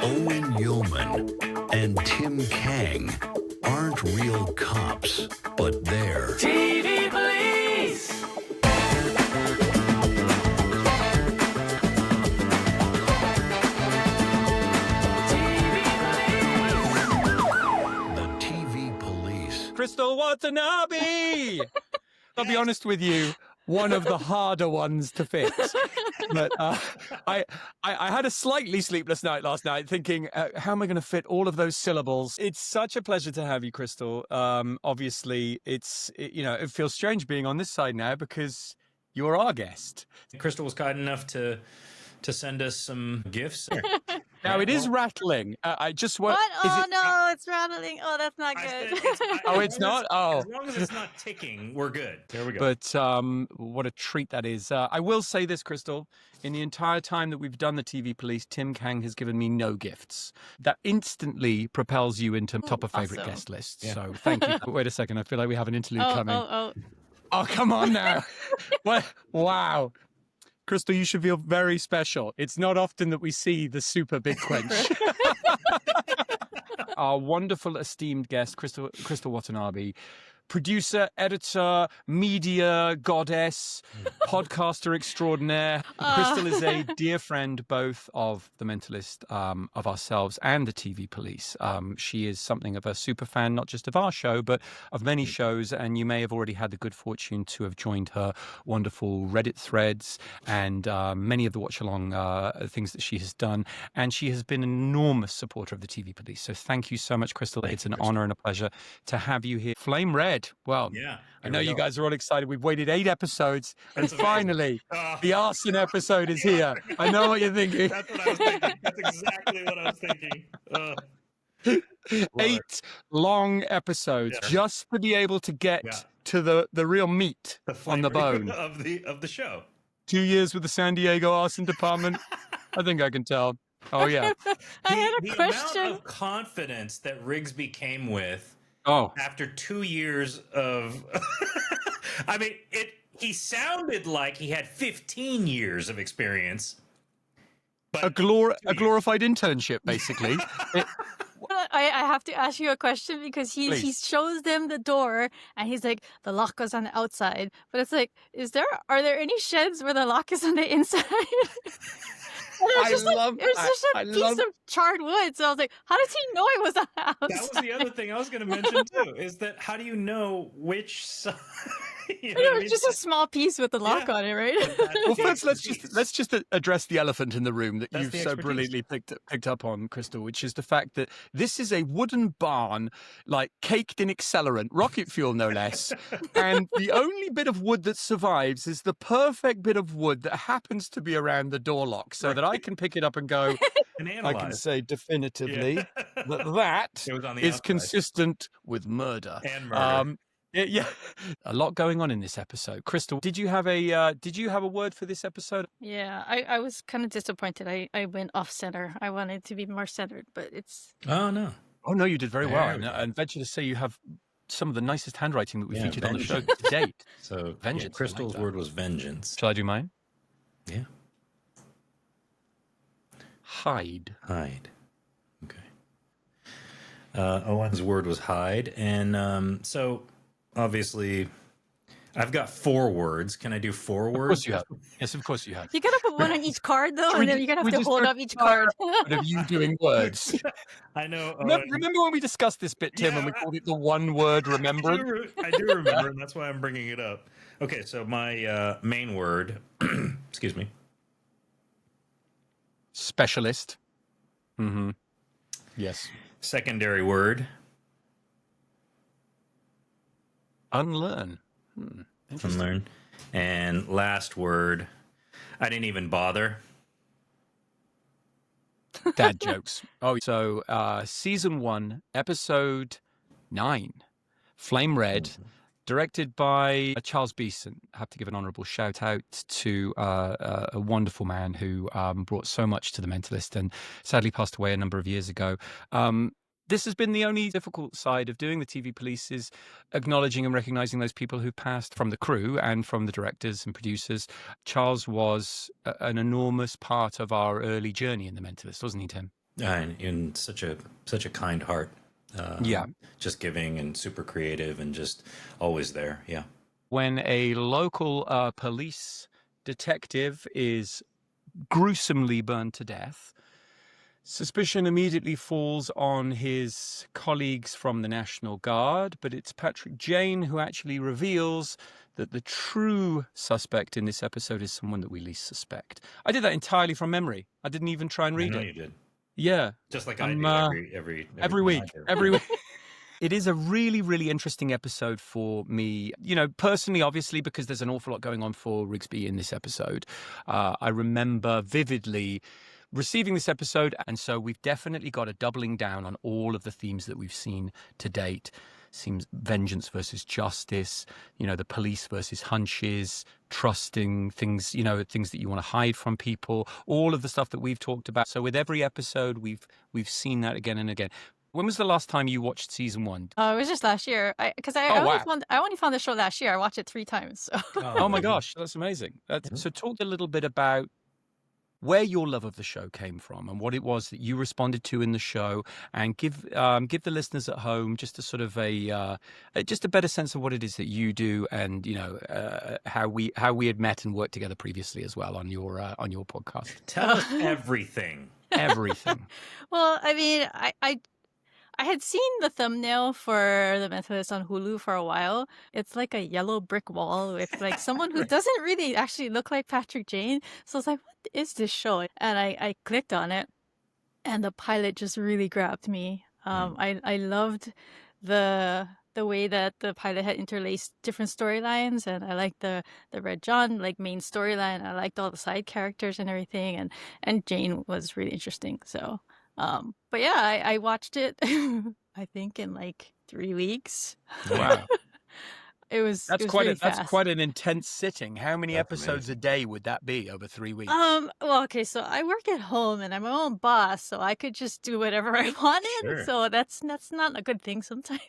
Owain Yeoman and Tim Kang aren't real cops, but they're TV Police! the TV Police. Crystal Watanabe! I'll be honest with you, one of the harder ones to fix. But I had a slightly sleepless night last night thinking, how am I going to fit all of those syllables? It's such a pleasure to have you, Crystal. Obviously, it feels strange being on this side now because you're our guest. Crystal was kind enough to send us some gifts. Now, it is rattling. I just want... What? Oh, no, it's rattling. Oh, that's not good. It's not? Oh. As long as it's not ticking, we're good. There we go. But what a treat that is. I will say this, Crystal. In the entire time that we've done the TV Police, Tim Kang has given me no gifts. That instantly propels you into top of favourite guest lists. Yeah. So thank you. Wait a second. I feel like we have an interlude coming. Oh, come on now. What? Wow. Crystal, you should feel very special. It's not often that we see the super big quench. Our wonderful esteemed guest, Crystal Watanabe, producer, editor, media goddess, podcaster extraordinaire. Crystal is a dear friend both of The Mentalist, of ourselves, and the TV Police. She is something of a super fan, not just of our show, but of many shows, and you may have already had the good fortune to have joined her wonderful Reddit threads and many of the watch-along things that she has done, and she has been an enormous supporter of the TV Police. So thank you so much, Crystal. It's an honor and a pleasure to have you here. Flame Red. Well, yeah, I know you guys are all excited. We've waited 8 episodes, and finally, the arson episode is here. I know what you're thinking. That's what I was thinking. That's exactly what I was thinking. 8 long episodes just to be able to get to the real meat on the bone of the show. 2 years with the San Diego Arson Department. I think I can tell. Oh yeah. I had a question. The amount of confidence that Rigsby came with. Oh, after 2 years of, I mean, he sounded like he had 15 years of experience. But a glorified internship, basically. I have to ask you a question because he shows them the door and he's like, the lock is on the outside. But it's like, are there any sheds where the lock is on the inside? It's just a piece of charred wood. So I was like, how does he know it was a house? That was the other thing I was going to mention too, is that how do you know which side? It's just a small piece with the lock on it, right? Well, first, let's just address the elephant in the room that you've so brilliantly picked up on, Crystal, which is the fact that this is a wooden barn, like caked in accelerant, rocket fuel no less, and the only bit of wood that survives is the perfect bit of wood that happens to be around the door lock, so that I can pick it up and go. I can say definitively that is consistent with murder and murder. Yeah, a lot going on in this episode. Crystal, did you have a word for this episode? Yeah, I was kind of disappointed. I went off center. I wanted to be more centered, but it's. Oh no, you did very well. And venture to say you have some of the nicest handwriting that we featured on the show to date. So vengeance. Crystal's word was vengeance. Shall I do mine? Yeah. Hide. Okay. Owen's word was hide, and so. Obviously, I've got 4 words. Can I do 4 words? Of course you have. Yes, of course you have. You gotta put one on each card, though, and then you're gonna have to hold up each card. Of you doing words. I know. Remember when we discussed this bit, Tim, and we called it the one-word remembrance? I do remember, and that's why I'm bringing it up. Okay, so my main word, excuse me. Specialist. Mm-hmm. Yes. Secondary word. Unlearn. Unlearn. And last word, I didn't even bother. Dad jokes. Oh, so season 1, episode 9, Flame Red, directed by Charles Beeson. I have to give an honourable shout out to a wonderful man who brought so much to The Mentalist and sadly passed away a number of years ago. This has been the only difficult side of doing the TV Police, is acknowledging and recognizing those people who passed from the crew and from the directors and producers. Charles was an enormous part of our early journey in The Mentalist, wasn't he, Tim? And such a kind heart. Yeah. Just giving and super creative and just always there. Yeah. When a local police detective is gruesomely burned to death, suspicion immediately falls on his colleagues from the National Guard, but it's Patrick Jane who actually reveals that the true suspect in this episode is someone that we least suspect. I did that entirely from memory. I didn't even try and read I know it. you did. Yeah. Just like I do every week. time I do. Every week. It is a really, really interesting episode for me, personally, obviously, because there's an awful lot going on for Rigsby in this episode. I remember vividly receiving this episode, and so we've definitely got a doubling down on all of the themes that we've seen to date. Seems vengeance versus justice, the police versus hunches, trusting things, things that you want to hide from people, all of the stuff that we've talked about. So with every episode, we've seen that again and again. When was the last time you watched season 1? It was just last year. I only found the show last year. I watched it 3 times. So. Oh my gosh, that's amazing. So talk a little bit about where your love of the show came from and what it was that you responded to in the show, and give the listeners at home just a sort of just a better sense of what it is that you do, and how we had met and worked together previously as well on your podcast. Tell us everything. Everything. Well, I mean, I had seen the thumbnail for The Mentalist on Hulu for a while. It's like a yellow brick wall with like someone who doesn't really actually look like Patrick Jane. So I was like, what is this show? And I clicked on it, and the pilot just really grabbed me. I loved the way that the pilot had interlaced different storylines, and I liked the Red John main storyline. I liked all the side characters and everything, and Jane was really interesting. So. But yeah, I watched it, I think in 3 weeks. Wow. That's quite an intense sitting. How many episodes a day would that be over 3 weeks? Well, okay, so I work at home and I'm my own boss, so I could just do whatever I wanted. Sure. So that's not a good thing sometimes.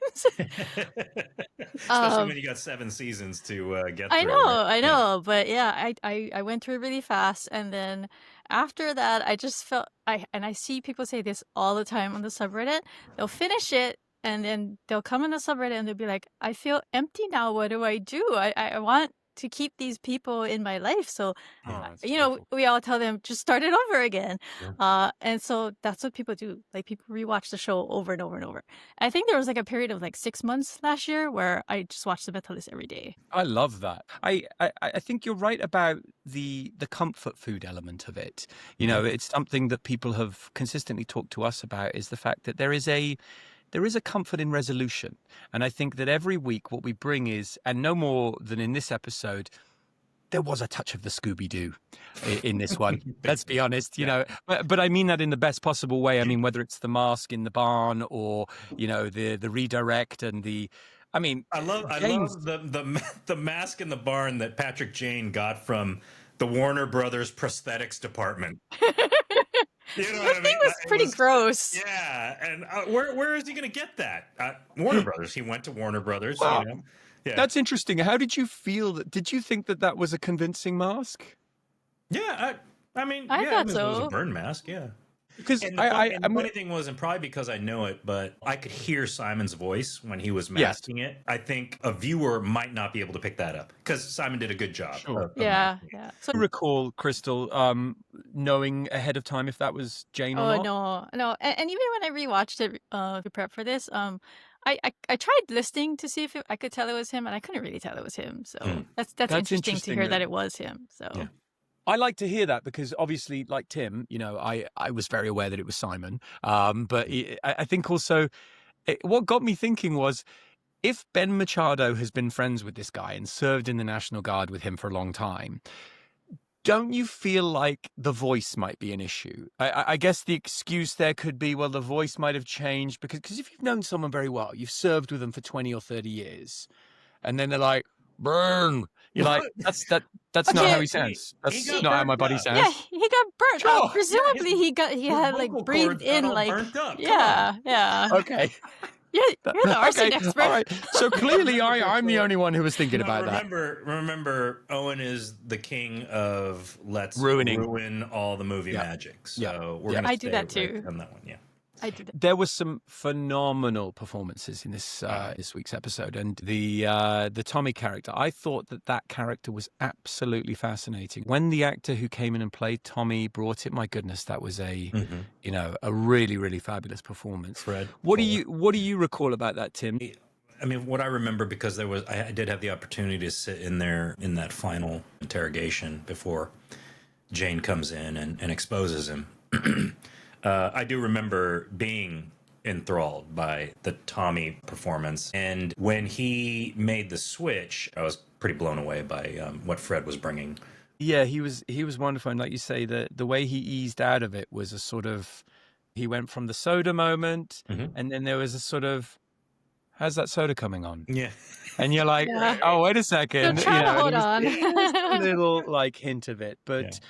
Especially when you got 7 seasons to get through. I know, but yeah, I went through it really fast, and then after that, I just felt I see people say this all the time on the subreddit. They'll finish it, and then they'll come on the subreddit and they'll be like, I feel empty now. What do I do? I want to keep these people in my life. So, we all tell them, just start it over again. Yeah. And so that's what people do. People rewatch the show over and over and over. I think there was a period of 6 months last year where I just watched The Mentalist every day. I love that. I think you're right about the comfort food element of it. It's something that people have consistently talked to us about, is the fact that there is a comfort in resolution. And I think that every week what we bring is, and no more than in this episode, there was a touch of the Scooby-Doo in this one. Let's be honest, but I mean that in the best possible way. I mean, whether it's the mask in the barn or, the redirect and I love the mask in the barn that Patrick Jane got from the Warner Brothers prosthetics department. You know what I mean? It was pretty gross. Yeah, and where is he going to get that? Warner Brothers. He went to Warner Brothers. Wow. Yeah. That's interesting. How did you feel? Did you think that was a convincing mask? Yeah, I mean, I thought so. It was a burn mask. Yeah. Because the funny thing was, and probably because I know it, but I could hear Simon's voice when he was masking it. I think a viewer might not be able to pick that up because Simon did a good job. Sure. Yeah. So I recall, Crystal, knowing ahead of time if that was Jane or not? No. And even when I rewatched it to prep for this, I tried listening to see if I could tell it was him, and I couldn't really tell it was him. So that's interesting to hear that it was him. So. Yeah. I like to hear that because obviously, like Tim, I was very aware that it was Simon. But I think also what got me thinking was, if Ben Machado has been friends with this guy and served in the National Guard with him for a long time, don't you feel like the voice might be an issue? I guess the excuse there could be, well, the voice might have changed because if you've known someone very well, you've served with them for 20 or 30 years, and then they're like, burn. You're like, that's not how he sounds. That's not how my buddy sounds. Yeah, he got burnt. Sure. Presumably he had breathed in burnt up. Yeah. Okay. You're the arson Okay, expert. all right. So clearly, I'm the only one who was thinking about that. Remember, Owen is the king of let's Ruining. ruin all the movie magic. So we're gonna I do that stay too. right on that one. Yeah. I did it. There was some phenomenal performances in this week's episode, and the Tommy character. I thought that character was absolutely fascinating. When the actor who came in and played Tommy brought it, my goodness, that was a really, really fabulous performance. Fred, what do you recall about that, Tim? I mean, what I remember, because I did have the opportunity to sit in there in that final interrogation before Jane comes in and exposes him. I do remember being enthralled by the Tommy performance. And when he made the switch, I was pretty blown away by what Fred was bringing. Yeah, he was wonderful. And like you say, the way he eased out of it was a sort of, he went from the soda moment, and then there was a sort of, how's that soda coming on? Yeah. And you're like, oh, wait a second. Hold on. A little like hint of it. But,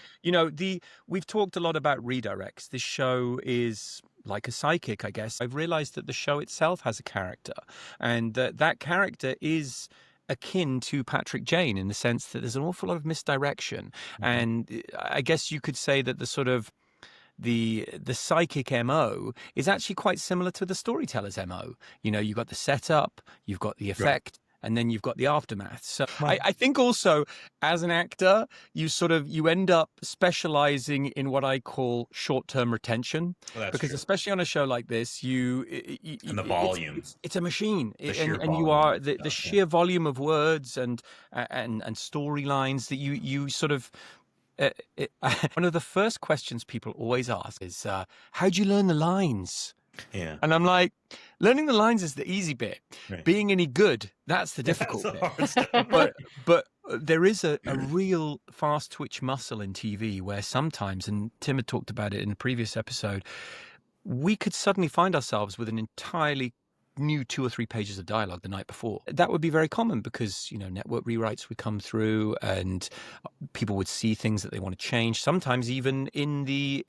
we've talked a lot about redirects. This show is like a psychic, I guess. I've realized that the show itself has a character, and that character is akin to Patrick Jane in the sense that there's an awful lot of misdirection. And I guess you could say that the sort of the psychic MO is actually quite similar to the storyteller's MO. You've got the setup, you've got the effect, and then you've got the aftermath. So I think also as an actor, you end up specializing in what I call short-term retention, because especially on a show like this, and the volume, it's a machine, and you are the sheer volume of words and storylines that you sort of. One of the first questions people always ask is, how'd you learn the lines? Yeah. And I'm like, learning the lines is the easy bit. Right. Being any good, that's the difficult bit. But there is a real fast twitch muscle in TV where sometimes, and Tim had talked about it in a previous episode, we could suddenly find ourselves with an entirely new 2 or 3 pages of dialogue the night before. That would be very common because, network rewrites would come through and people would see things that they want to change, sometimes even in the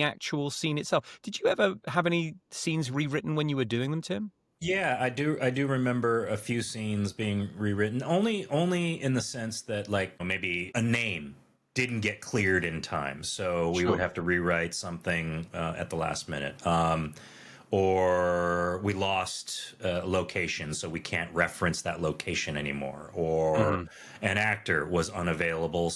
actual scene itself. Did you ever have any scenes rewritten when you were doing them, Tim? Yeah, I do remember a few scenes being rewritten, only in the sense that, like, maybe a name didn't get cleared in time, so we would have to rewrite something at the last minute. Or we lost a location, so we can't reference that location anymore. Or an actor was unavailable,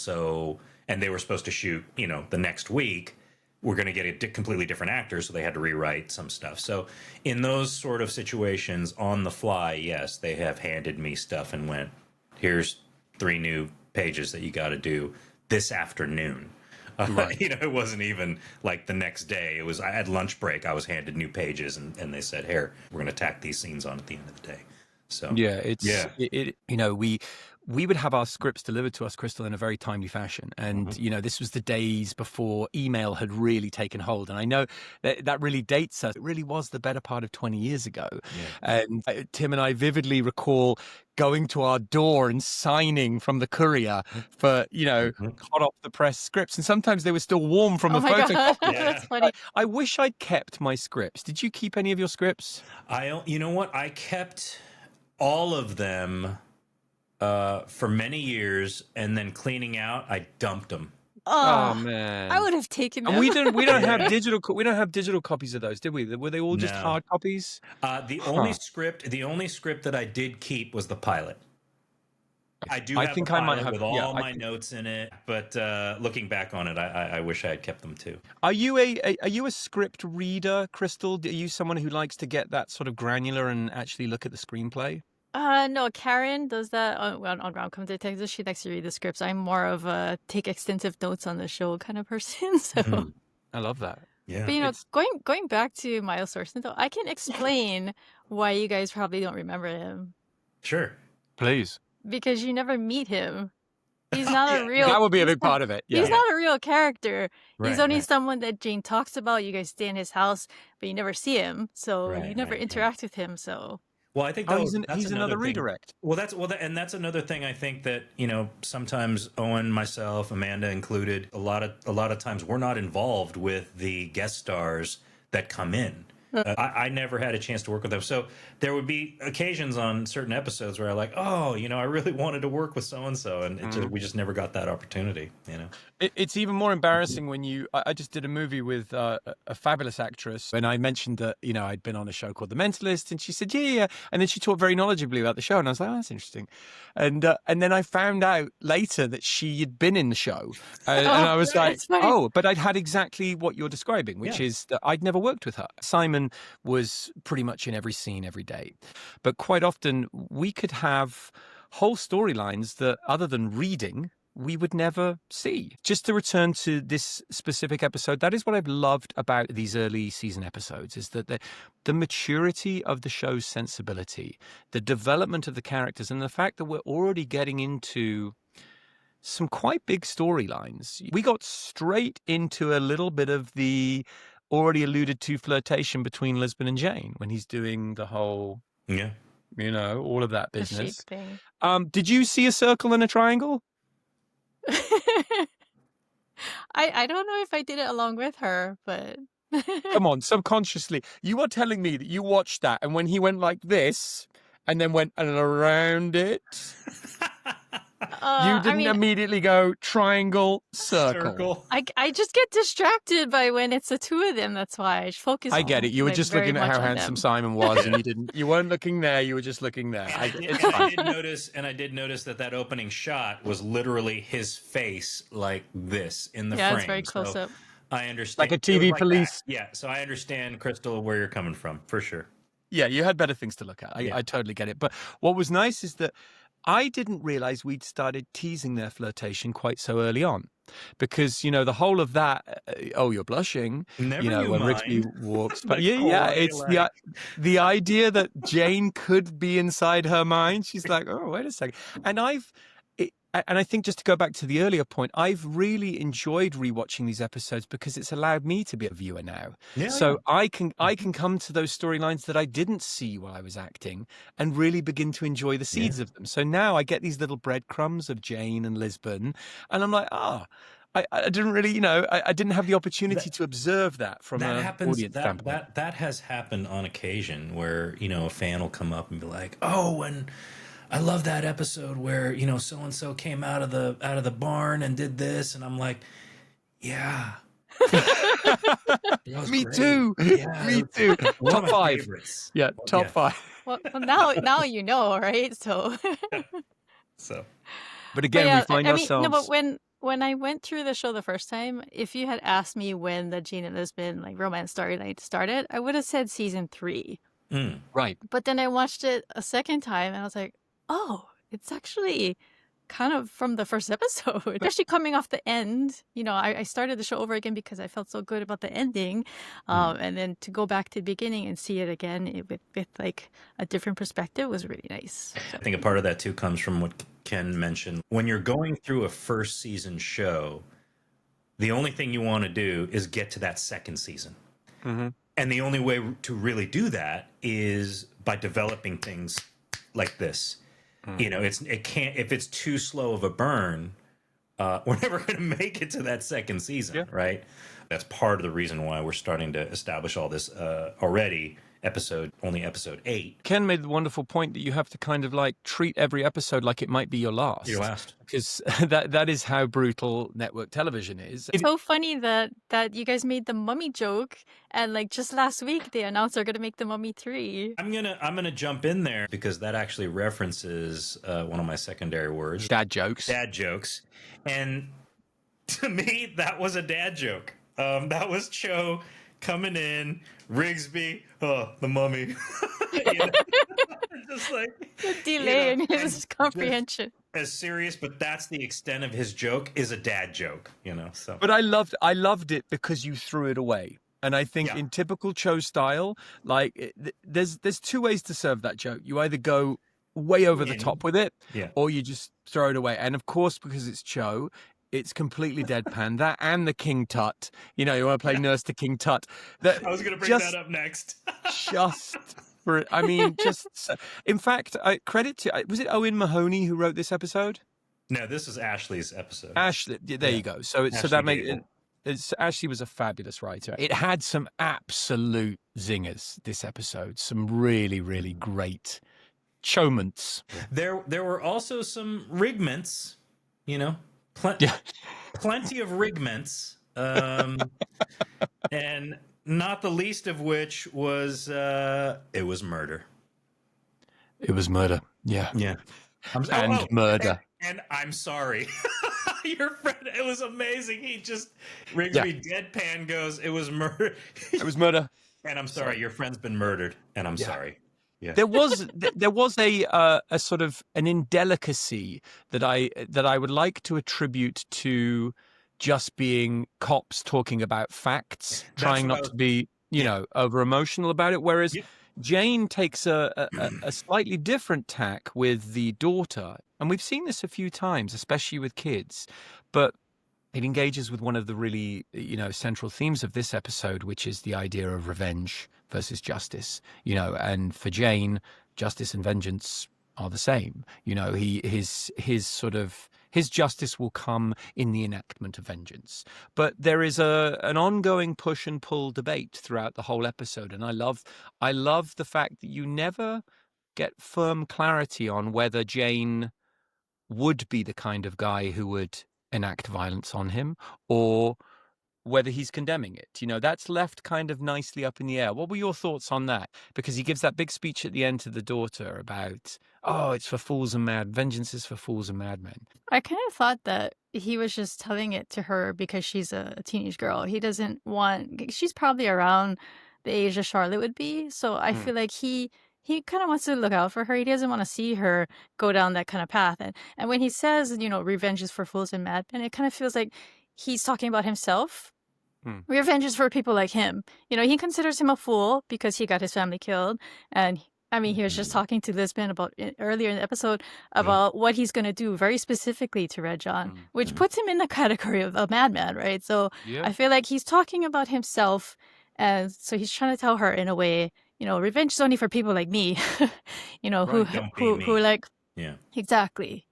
and they were supposed to shoot, the next week. We're going to get a completely different actor, so they had to rewrite some stuff. So in those sort of situations, on the fly, yes, they have handed me stuff and went, here's 3 new pages that you got to do this afternoon. Right. It wasn't even like the next day. It was, I had lunch break. I was handed new pages, and they said, "Here, we're going to tack these scenes on at the end of the day." So we would have our scripts delivered to us, Crystal, in a very timely fashion. And, this was the days before email had really taken hold. And I know that really dates us. It really was the better part of 20 years ago. Yeah. And Tim and I vividly recall going to our door and signing from the courier for, hot off the press scripts. And sometimes they were still warm from the photocopy. That's funny. I wish I'd kept my scripts. Did you keep any of your scripts? You know what? I kept all of them for many years, and then cleaning out, I dumped them. Oh man, I would have taken them. And we don't have digital. We don't have digital copies of those, did we? Were they all just hard copies? The only script that I did keep was the pilot. I think I might have with all my notes in it, but looking back on it, I wish I had kept them too. Are you a script reader, Crystal? Are you someone who likes to get that sort of granular and actually look at the screenplay? No, Karen does that on Ground Come Detectives. She likes to read the scripts. I'm more of a take extensive notes on the show kind of person. So I love that. Yeah. But going back to Miles Sorson, though, I can explain why you guys probably don't remember him. Sure. Please. Because you never meet him. He's not a real... That would be a big part of it. Yeah. He's not a real character. Right, he's only someone that Jane talks about. You guys stay in his house, but you never see him. So you never interact with him. So... Well, I think he's another redirect. Well, that's another thing. I think that sometimes Owen, myself, Amanda included, a lot of times we're not involved with the guest stars that come in. I never had a chance to work with them. So there would be occasions on certain episodes where I'm like, oh, I really wanted to work with so-and-so. And we just never got that opportunity, It's even more embarrassing when I just did a movie with a fabulous actress, and I mentioned that, I'd been on a show called The Mentalist, and she said, yeah. And then she talked very knowledgeably about the show, and I was like, oh, that's interesting. And then I found out later that she had been in the show. And I was like, oh, but I'd had exactly what you're describing, which is that I'd never worked with her. Simon was pretty much in every scene every day. But quite often we could have whole storylines that, other than reading, we would never see. Just to return to this specific episode, that is what I've loved about these early season episodes, is that the maturity of the show's sensibility, the development of the characters, and the fact that we're already getting into some quite big storylines. We got straight into a little bit of the already alluded to flirtation between Lisbon and Jane when he's doing the whole, all of that business. The shape thing. Did you see a circle and a triangle? I don't know if I did it along with her, but Come on, subconsciously. You are telling me that you watched that, and when he went like this and then went and around it, you didn't immediately go triangle, circle. I just get distracted by when it's the two of them. That's why I focus. I get it. You were just looking at how handsome Simon was, and you weren't looking there. You were just looking there. I did notice that opening shot was literally his face like this in the frame. Yeah, it's very close up. I understand. Like a TV police. Yeah, so I understand, Crystal, where you're coming from, for sure. Yeah, you had better things to look at. I totally get it. But what was nice is that I didn't realize we'd started teasing their flirtation quite so early on. Because, the whole of that, oh, you're blushing, Never when mind. Rigsby walks. But it's the idea that Jane could be inside her mind. She's like, oh, wait a second. And I think, just to go back to the earlier point, I've really enjoyed rewatching these episodes because it's allowed me to be a viewer now. Yeah, so I can come to those storylines that I didn't see while I was acting and really begin to enjoy the seeds of them. So now I get these little breadcrumbs of Jane and Lisbon, and I'm like, I didn't really, I didn't have the opportunity to observe that from an audience standpoint. That has happened on occasion where, a fan will come up and be like, oh, and I love that episode where, so-and-so came out of the barn and did this. And I'm like, yeah. Me too. Yeah, me too. Top 5. Favorites. Yeah, top 5. Well, now you know, right? So. But again, we find ourselves. No, but when I went through the show the first time, if you had asked me when the Jane and Lisbon romance storyline started, I would have said season 3. Right. But then I watched it a second time and I was like, oh, it's actually kind of from the first episode, especially coming off the end. I started the show over again because I felt so good about the ending. And then to go back to the beginning and see it again with like a different perspective was really nice. So. I think a part of that too comes from what Ken mentioned. When you're going through a first season show, the only thing you want to do is get to that second season. Mm-hmm. And the only way to really do that is by developing things like this. It can't, if it's too slow of a burn, we're never going to make it to that second season, right? That's part of the reason why we're starting to establish all this already. Only episode 8. Ken made the wonderful point that you have to kind of treat every episode like it might be your last. Your last. Because that is how brutal network television is. It's so funny that you guys made the Mummy joke, and just last week they announced they're going to make the Mummy 3. I'm gonna jump in there because that actually references one of my secondary words. Dad jokes. Dad jokes. And to me, that was a dad joke. That was Cho coming in, Rigsby, the mummy. Just the delay in his comprehension. As serious, but that's the extent of his joke, is a dad joke, So, but I loved it because you threw it away. And I think in typical Cho style, there's 2 ways to serve that joke. You either go way over the top with it, or you just throw it away. And of course, because it's Cho, it's completely deadpan. That and the King Tut. You want to play nurse to King Tut. I was going to bring that up next. In fact, credit to, was it Owen Mahoney who wrote this episode? No, this is Ashley's episode. Ashley, there you go. So that makes it. Ashley was a fabulous writer. It had some absolute zingers, this episode. Some really, really great Choments. There were also some rigments, plenty of rigments, and not the least of which was it was murder. It was murder. Yeah. Murder. And I'm sorry. Your friend, it was amazing. He just Rigsby deadpan goes, it was murder. It was murder. And I'm sorry, your friend's been murdered. And I'm sorry. Yeah. There was a sort of an indelicacy that I would like to attribute to just being cops talking about facts, trying not to be, over emotional about it. Whereas Jane takes a slightly different tack with the daughter. And we've seen this a few times, especially with kids, but it engages with one of the really, central themes of this episode, which is the idea of revenge versus justice, and for Jane, justice and vengeance are the same. His justice will come in the enactment of vengeance. But there is an ongoing push and pull debate throughout the whole episode. And I love the fact that you never get firm clarity on whether Jane would be the kind of guy who would enact violence on him or whether he's condemning it. That's left kind of nicely up in the air. What were your thoughts on that? Because he gives that big speech at the end to the daughter about, it's for fools and vengeance is for fools and madmen. I kind of thought that he was just telling it to her because she's a teenage girl. He doesn't want, she's probably around the age that Charlotte would be. So I feel like he kind of wants to look out for her. He doesn't want to see her go down that kind of path. And when he says, revenge is for fools and madmen, it kind of feels like he's talking about himself. Revenge is for people like him. He considers him a fool because he got his family killed. And he was just talking to Lisbon earlier in the episode about what he's going to do very specifically to Red John, which puts him in the category of a madman, right? So I feel like he's talking about himself. And so he's trying to tell her in a way, revenge is only for people like me, who like, exactly.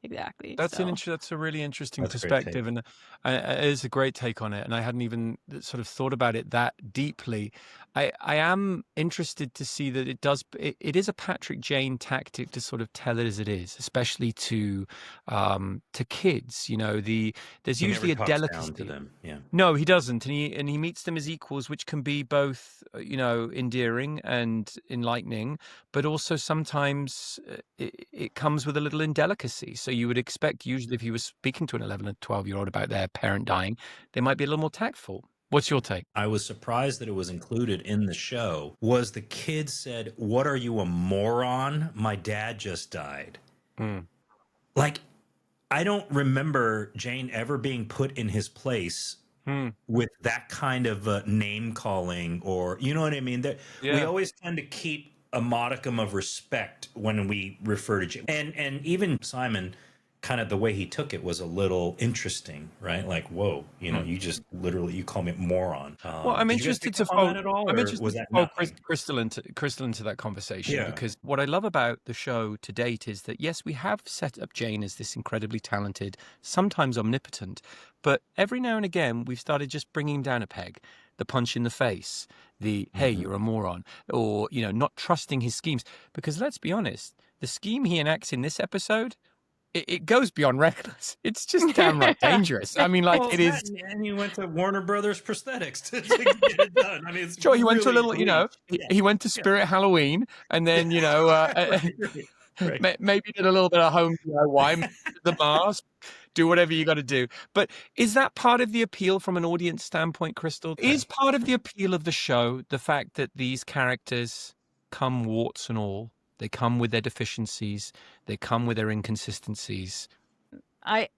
That's a really interesting perspective, and it is a great take on it. And I hadn't even sort of thought about it that deeply. I am interested to see that it is a Patrick Jane tactic to sort of tell it as it is, especially to kids. There's usually a delicacy to them. Yeah. No, he doesn't, and he meets them as equals, which can be both endearing and enlightening, but also sometimes it comes with a little indelicacy. So you would expect usually if he was speaking to an 11 or 12-year-old about their parent dying, they might be a little more tactful. What's your take? I was surprised that it was included in the show. Was the kid said, "What are you, a moron? My dad just died." Like, I don't remember Jane ever being put in his place with that kind of name calling, or you know what I mean? We always tend to keep a modicum of respect when we refer to Jane. And even Simon, kind of the way he took it was a little interesting, right? Like, whoa, you just literally, you call me a moron. Well, I'm interested to follow Crystal into that conversation, because what I love about the show to date is that, yes, we have set up Jane as this incredibly talented, sometimes omnipotent, but every now and again, we've started just bringing him down a peg. The punch in the face, the, hey, you're a moron, or, not trusting his schemes. Because let's be honest, the scheme he enacts in this episode, it goes beyond reckless. It's just downright dangerous. It is. And he went to Warner Brothers Prosthetics to get it done. It's sure, he went to a little, he went to Spirit Halloween, and then, right. Maybe did a little bit of home DIY, the mask, do whatever you got to do. But is that part of the appeal from an audience standpoint, Crystal? Is part of the appeal of the show the fact that these characters come warts and all? They come with their deficiencies. They come with their inconsistencies. I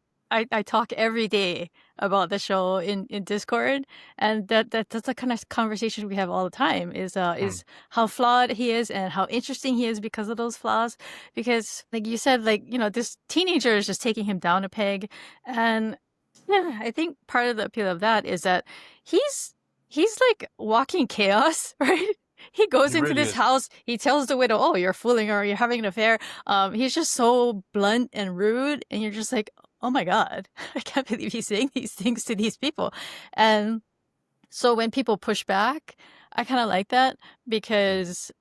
talk every day about the show in Discord, and that's the kind of conversation we have all the time. Is how flawed he is and how interesting he is because of those flaws. Because, like you said, this teenager is just taking him down a peg, and I think part of the appeal of that is that he's like walking chaos, right? He goes into this house. He tells the widow, "Oh, you're fooling her. You're having an affair." He's just so blunt and rude, and you're just like, oh my God, I can't believe he's saying these things to these people. And so when people push back, I kind of like that because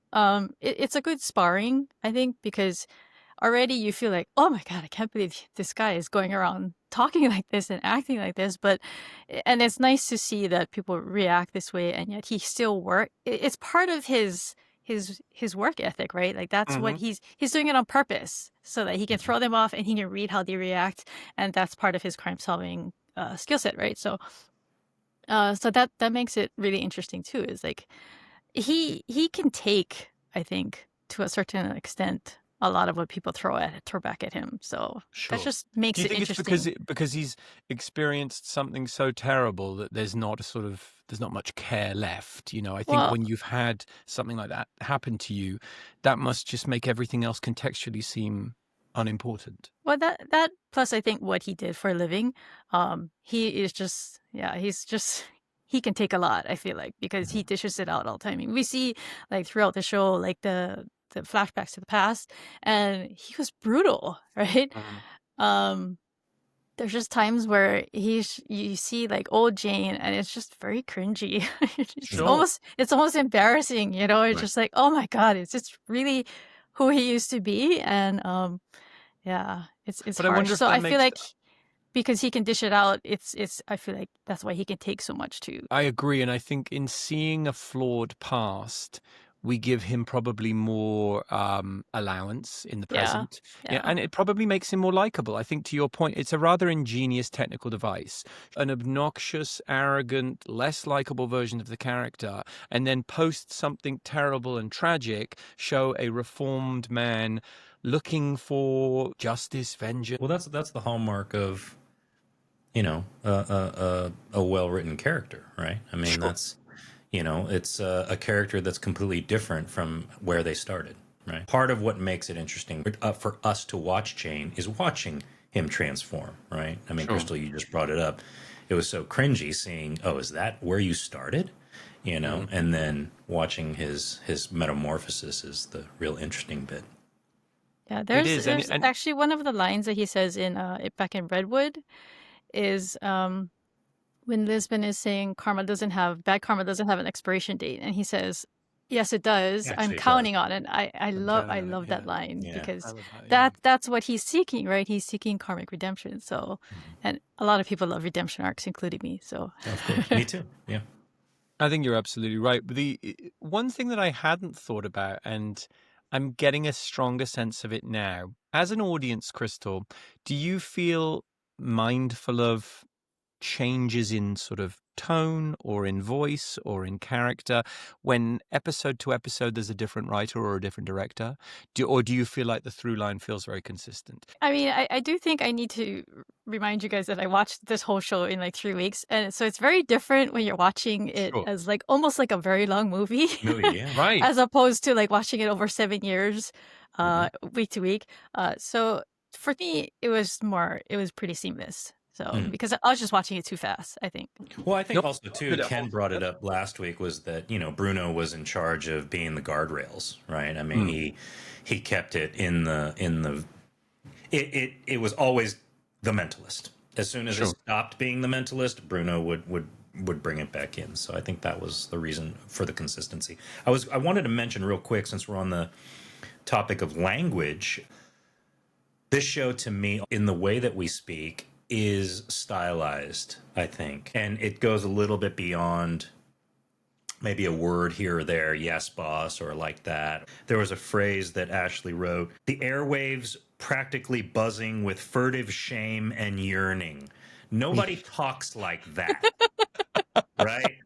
it's a good sparring, I think, because already you feel like, oh my God, I can't believe this guy is going around talking like this and acting like this. And it's nice to see that people react this way, and yet he still it's part of his work ethic, right? Like that's what he's doing it on purpose so that he can throw them off and he can read how they react, and that's part of his crime solving skill set, right? So that makes it really interesting too. Is like he can take, I think, to a certain extent, a lot of what people throw back at him. So that just makes it interesting. Do you think it's because he's experienced something so terrible that there's not much care left? You know, I think when you've had something like that happen to you, that must just make everything else contextually seem unimportant. Well, that plus I think what he did for a living, he is just he can take a lot, I feel like, because he dishes it out all the time. I mean, we see like throughout the show, like the flashbacks to the past, and he was brutal, right? There's just times where you see like old Jane, and it's just very cringy. It's almost embarrassing, you know. It's just like, oh my God, it's just really who he used to be, and it's But I harsh. wonder if So that I feel makes like because he can dish it out, I feel like that's why he can take so much too. I agree, and I think in seeing a flawed past, we give him probably more allowance in the present. Yeah, and it probably makes him more likable. I think, to your point, it's a rather ingenious technical device. An obnoxious, arrogant, less likable version of the character, and then post something terrible and tragic, show a reformed man looking for justice, vengeance. Well, that's the hallmark of, you know, a well-written character, right? I mean, that's, you know, it's a character that's completely different from where they started, right? Part of what makes it interesting for us to watch Jane is watching him transform, right? I mean, Crystal, you just brought it up. It was so cringy seeing, oh, is that where you started? You know, and then watching his metamorphosis is the real interesting bit. Yeah, there's actually one of the lines that he says in back in Redwood is when Lisbon is saying bad karma doesn't have an expiration date, and he says, yes, it does. Actually, I'm counting on it. I love that line because that's what he's seeking, right? He's seeking karmic redemption. So, and a lot of people love redemption arcs, including me. So, of course, me too. Yeah, I think you're absolutely right. But the one thing that I hadn't thought about, and I'm getting a stronger sense of it now, as an audience, Crystal, do you feel mindful of changes in sort of tone or in voice or in character when episode to episode there's a different writer or a different director? Or do you feel like the through line feels very consistent? I mean, I do think I need to remind you guys that I watched this whole show in like 3 weeks, and so it's very different when you're watching it as like almost like a very long movie, right? As opposed to like watching it over 7 years, week to week. So for me, it was pretty seamless. So because I was just watching it too fast, I think. Well, I think also too, Ken brought it up last week, was that, you know, Bruno was in charge of being the guardrails, right? I mean, he kept it it was always the Mentalist. As soon as it stopped being the Mentalist, Bruno would bring it back in. So I think that was the reason for the consistency. I wanted to mention real quick, since we're on the topic of language, this show to me, in the way that we speak, is stylized, I think. And it goes a little bit beyond maybe a word here or there, yes, boss, or like that. There was a phrase that Ashley wrote, the airwaves practically buzzing with furtive shame and yearning. Nobody talks like that, right?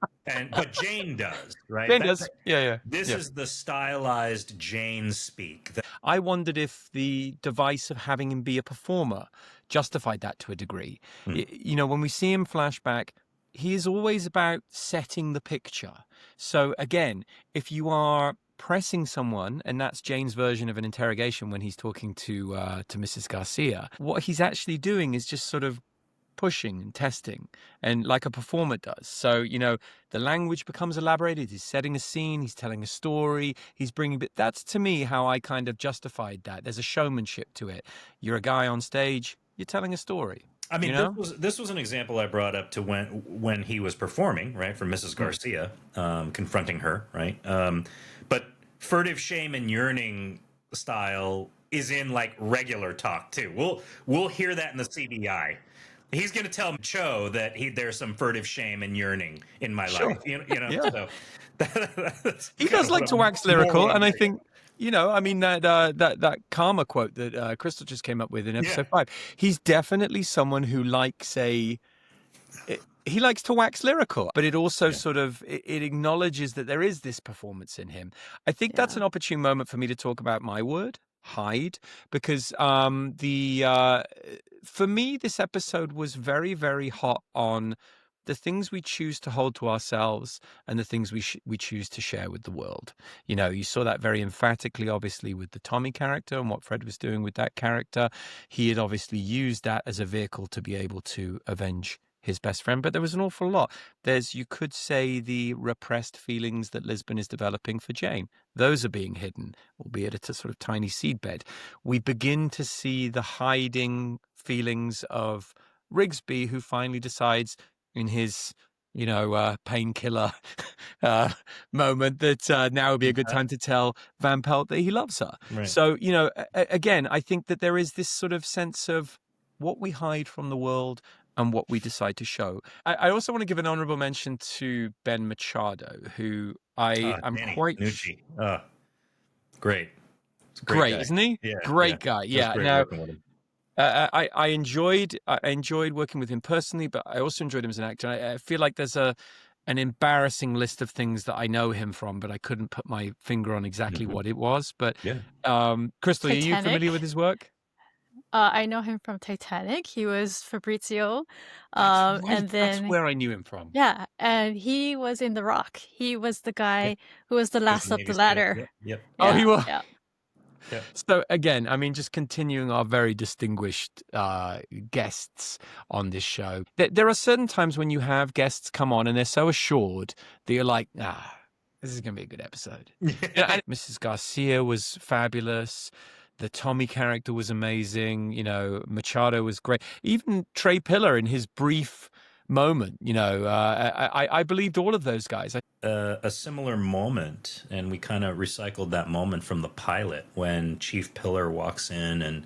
But Jane does, right? Jane does. Yeah. This is the stylized Jane speak. I wondered if the device of having him be a performer justified that to a degree. You know, when we see him flashback, he is always about setting the picture. So again, if you are pressing someone, and that's Jane's version of an interrogation when he's talking to Mrs. Garcia, what he's actually doing is just sort of pushing and testing, and like a performer does. So, you know, the language becomes elaborated. He's setting a scene, he's telling a story, he's bringing, that's to me how I kind of justified that. There's a showmanship to it. You're a guy on stage, you're telling a story. I mean, you know? this was an example I brought up to when he was performing, right, for Mrs. Garcia, confronting her, right. But furtive shame and yearning style is in like regular talk too. We'll hear that in the CBI. He's going to tell Cho that there's some furtive shame and yearning in my life. You know. Yeah. So he does like to wax lyrical, and I think. I mean, that karma quote that Crystal just came up with in episode 5. He's definitely someone who likes he likes to wax lyrical, but it also sort of it acknowledges that there is this performance in him. I think that's an opportune moment for me to talk about my word, hide, because for me this episode was very, very hot on the things we choose to hold to ourselves and the things we choose to share with the world. You saw that very emphatically, obviously, with the Tommy character and what Fred was doing with that character. He had obviously used that as a vehicle to be able to avenge his best friend, but there was an awful lot. There's, you could say, the repressed feelings that Lisbon is developing for Jane. Those are being hidden, albeit at a sort of tiny seedbed. We begin to see the hiding feelings of Rigsby, who finally decides in his, painkiller moment that now would be a good time to tell Van Pelt that he loves her. Right. So, again, I think that there is this sort of sense of what we hide from the world and what we decide to show. I also want to give an honorable mention to Ben Machado, who I'm quite... Great. Great, isn't he? Yeah, great guy. Yeah. Now, I enjoyed working with him personally, but I also enjoyed him as an actor. I feel like there's an embarrassing list of things that I know him from, but I couldn't put my finger on exactly what it was. But Crystal, Titanic. Are you familiar with his work? I know him from Titanic. He was Fabrizio. That's right. And then, that's where I knew him from. Yeah, and he was in The Rock. He was the guy who was the last up the ladder. Yep. Oh, he was. Yeah. Yeah. So again, I mean, just continuing our very distinguished guests on this show. There are certain times when you have guests come on and they're so assured that you're like, this is going to be a good episode. And Mrs. Garcia was fabulous. The Tommy character was amazing. Machado was great. Even Trey Pillar in his brief moment, I believed all of those guys. A similar moment, and we kind of recycled that moment from the pilot when Chief Pillar walks in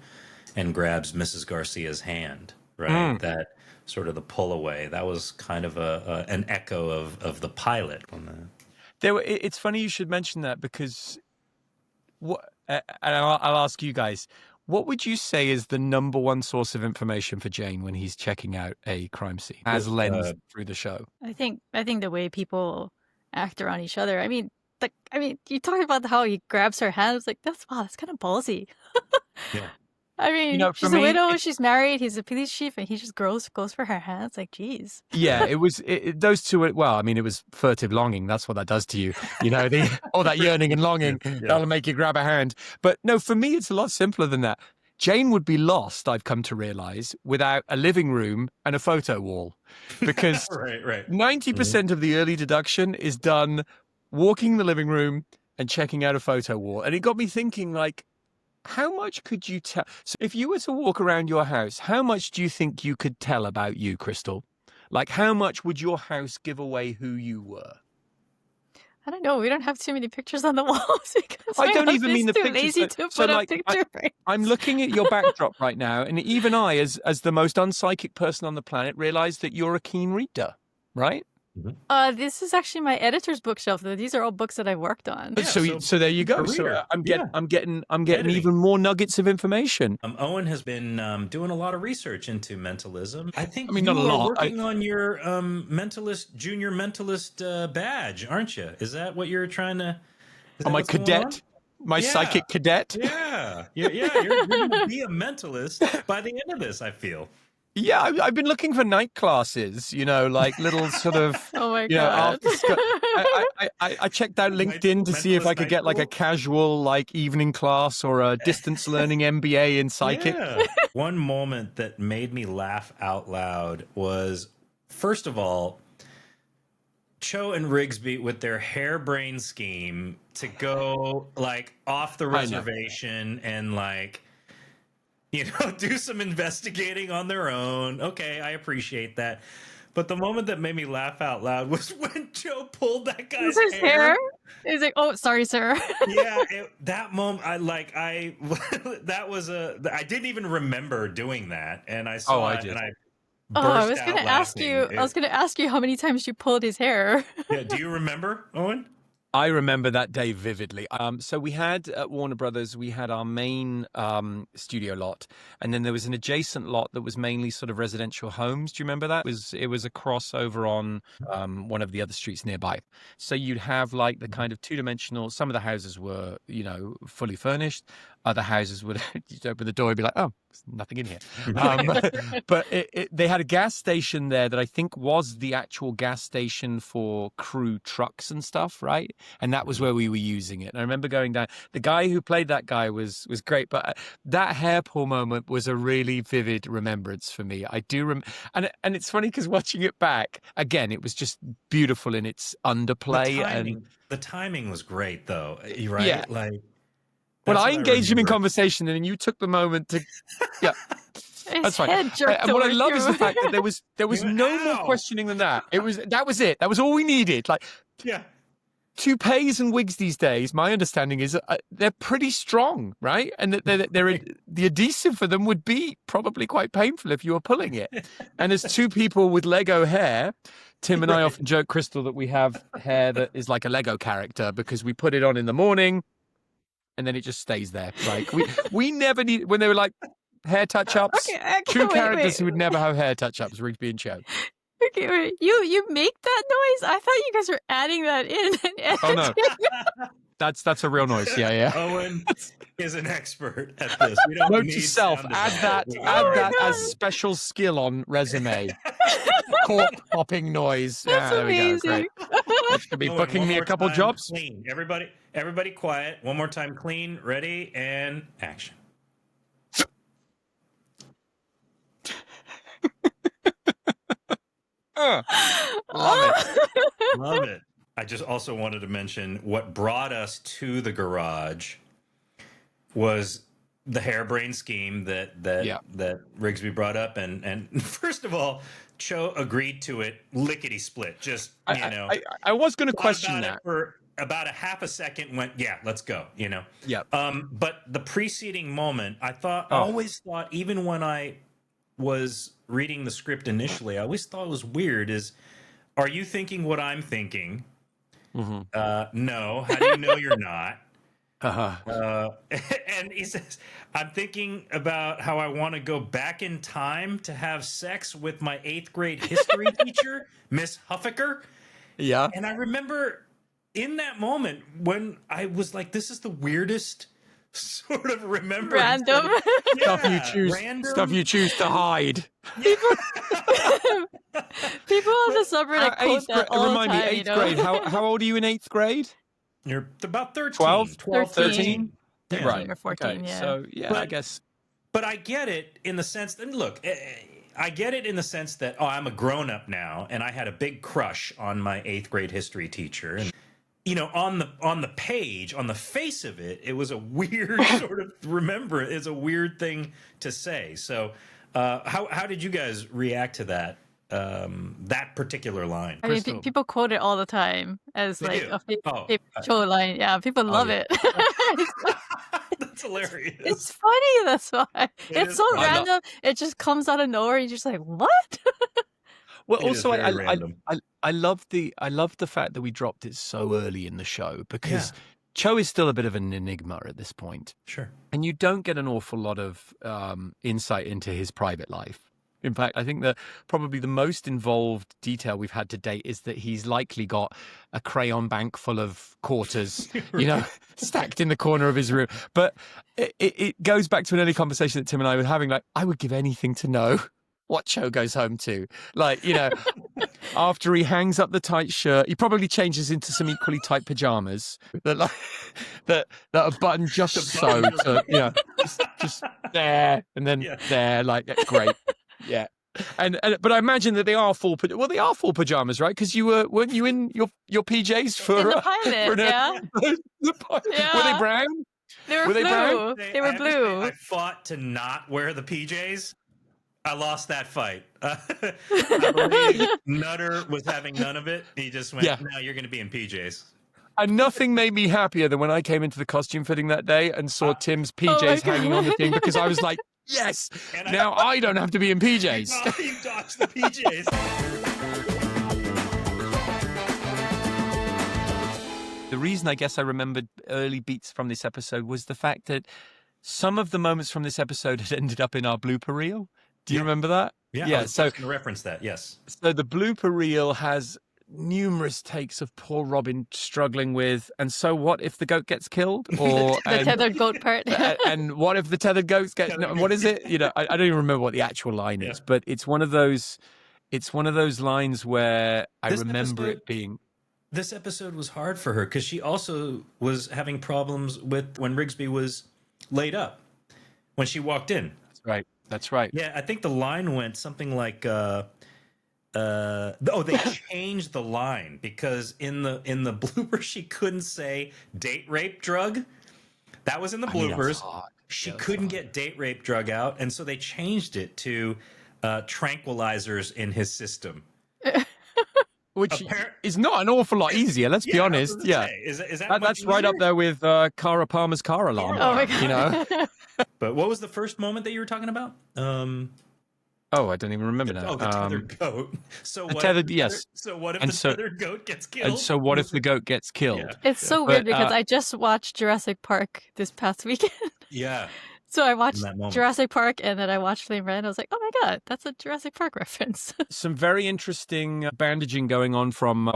and grabs Mrs. Garcia's hand, right? That sort of the pull away. That was kind of an echo of the pilot. It's funny you should mention that, because and I'll ask you guys, what would you say is the number one source of information for Jane when he's checking out a crime scene as lens through the show? I think the way people act around each other. I mean, you talked about how he grabs her hand. It's like, that's kind of ballsy. Yeah. I mean, she's a widow, she's married, he's a police chief, and he just goes for her hand. It's like, geez. Yeah, it was those two. Well, I mean, it was furtive longing. That's what that does to you. All that yearning and longing, that'll make you grab a hand. But no, for me, it's a lot simpler than that. Jane would be lost, I've come to realize, without a living room and a photo wall. Because 90% of the early deduction is done walking the living room and checking out a photo wall. And it got me thinking, like, how much could you tell? So if you were to walk around your house, how much do you think you could tell about you, Crystal? Like, how much would your house give away who you were? I don't know. We don't have too many pictures on the walls because I don't even mean the pictures. Lazy to put up picture frames. I'm looking at your backdrop right now, and even I, as the most unpsychic person on the planet, realize that you're a keen reader, right? Mm-hmm. This is actually my editor's bookshelf. These are all books that I've worked on. Yeah, so there you go. So I'm getting even more nuggets of information. Owen has been doing a lot of research into mentalism. I think not a lot. Working on your junior mentalist badge, aren't you? Is that what you're trying to? My cadet, psychic cadet. Yeah. You're going to be a mentalist by the end of this, I feel. Yeah, I've been looking for night classes, like little sort of, oh my God. After school. I checked out LinkedIn to see if I could get like a casual evening class or a distance learning MBA in psychic. Yeah. One moment that made me laugh out loud was, first of all, Cho and Rigsby with their harebrained scheme to go off the reservation and do some investigating on their own. Okay, I appreciate that. But the moment that made me laugh out loud was when Cho pulled that guy's hair. He's like, "Oh, sorry, sir." Yeah, that moment, I didn't even remember doing that, and I saw it, and I burst I was out gonna ask laughing. you. I was gonna ask you how many times you pulled his hair. Yeah, do you remember, Owen? I remember that day vividly. So we had at Warner Brothers, we had our main studio lot, and then there was an adjacent lot that was mainly sort of residential homes. Do you remember that? It was a crossover on one of the other streets nearby. So you'd have like the kind of two-dimensional. Some of the houses were, fully furnished. Other houses would you'd open the door and be like, "Oh, there's nothing in here." But they had a gas station there that I think was the actual gas station for crew trucks and stuff, right? And that was where we were using it. And I remember going down. The guy who played that guy was great, but that hair pull moment was a really vivid remembrance for me. I do and it's funny because watching it back again, it was just beautiful in its underplay. The timing was great, though. Right? Yeah. Like. Well, I engaged him in conversation, and then you took the moment to, yeah, that's fine. And what I love is the fact that there was no more questioning than that. That was it. That was all we needed. Like, yeah, toupees and wigs these days. My understanding is they're pretty strong, right? And that they're the adhesive for them would be probably quite painful if you were pulling it. And as two people with Lego hair. Tim and I often joke, Crystal, that we have hair that is like a Lego character because we put it on in the morning. And then it just stays there. Like we never need when they were like hair touch-ups. Okay, two characters who would never have hair touch-ups, Rigsby and Cho. Okay, wait. You make that noise? I thought you guys were adding that in. Oh no, that's a real noise. Yeah. Owen is an expert at this. We don't Note need to self: add that as special skill on resume. Cork popping noise. That's amazing. There we go. Great. That should be booking me a couple jobs. Clean. Everybody quiet. One more time, clean, ready, and action. Love it. Love it. I just also wanted to mention what brought us to the garage was the harebrained scheme that Rigsby brought up, and first of all, Cho agreed to it lickety split. Just I was going to question that for about a half a second. Went, yeah, let's go. Yeah. But the preceding moment, I always thought, even when I was reading the script initially, I always thought it was weird. Are you thinking what I'm thinking? Mm-hmm. No. How do you know you're not? And he says, I'm thinking about how I want to go back in time to have sex with my 8th grade history teacher, Miss Huffaker. Yeah. And I remember in that moment when I was like, this is the weirdest sort of remembrance. Random. Stuff you choose to hide. People on the subreddit quote that all the time. Remind me, 8th grade. How old are you in 8th grade? You're about 13. 12, 13. Yeah. Right. Or 14, okay. yeah. So, yeah, I guess. But I get it in the sense that, look, I get it in the sense that, I'm a grown-up now, and I had a big crush on my 8th grade history teacher. And, on the page, on the face of it, it was a weird sort of it's a weird thing to say. So how did you guys react to that? That particular line. I mean, people quote it all the time as They like do? a favorite Cho line. Yeah, people love it. That's hilarious. It's funny. That's why it's so funny. random. It just comes out of nowhere. You're just like, what? Well, It also, is very random. I love the fact that we dropped it so early in the show because Cho is still a bit of an enigma at this point. Sure. And you don't get an awful lot of insight into his private life. In fact, I think that probably the most involved detail we've had to date is that he's likely got a crayon bank full of quarters, stacked in the corner of his room. But it goes back to an early conversation that Tim and I were having. Like, I would give anything to know what Cho goes home to. Like, after he hangs up the tight shirt, he probably changes into some equally tight pajamas that are buttoned just so, to, just there and then there. Like, great. Yeah, but I imagine that they are full pajamas, right? Because weren't you in your PJs for in the pilot? Were they brown? They were Were they brown? blue. They I were have to say, blue. I fought to not wear the PJs. I lost that fight. I believe Nutter was having none of it. He just went, Yeah. "No, you're going to be in PJs." And nothing made me happier than when I came into the costume fitting that day and saw Tim's PJs hanging on the thing, because I was like, yes, And now I don't have to be in PJs. You dodged the PJs. The reason I guess I remembered early beats from this episode was the fact that some of the moments from this episode had ended up in our blooper reel. Do you remember that? Yeah, I was so going to reference that, yes. So the blooper reel has numerous takes of poor Robin struggling with, and so what if the goat gets killed? Or The tethered goat part. and what if the tethered goats get? No, what is it? I don't even remember what the actual line is, but it's one of those. It's one of those lines where I remember it being. This episode was hard for her because she also was having problems with when Rigsby was laid up when she walked in. That's right. Yeah, I think the line went something like. They changed the line because in the blooper she couldn't say date rape drug. That was in the bloopers. She couldn't get date rape drug out, and so they changed it to tranquilizers in his system. Which is not an awful lot easier, let's be honest. Yeah. Is that's right up there with Cara Palmer's car alarm. Oh my God. But what was the first moment that you were talking about? Oh, I don't even remember now. Oh, the tethered goat. So what? Yes. So what if the tethered goat gets killed? And so what if the goat gets killed? Yeah. It's so weird because I just watched Jurassic Park this past weekend. Yeah. So I watched Jurassic Park and then I watched Flame Red. I was like, oh my God, that's a Jurassic Park reference. Some very interesting bandaging going on from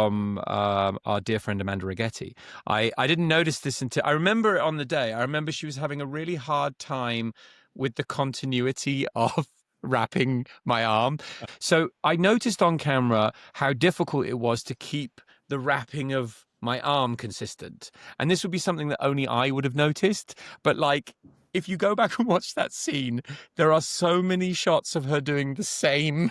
our dear friend Amanda Rigetti. I didn't notice this until I remember it on the day. I remember she was having a really hard time with the continuity of wrapping my arm. So I noticed on camera how difficult it was to keep the wrapping of my arm consistent. And this would be something that only I would have noticed. But like, if you go back and watch that scene, there are so many shots of her doing the same,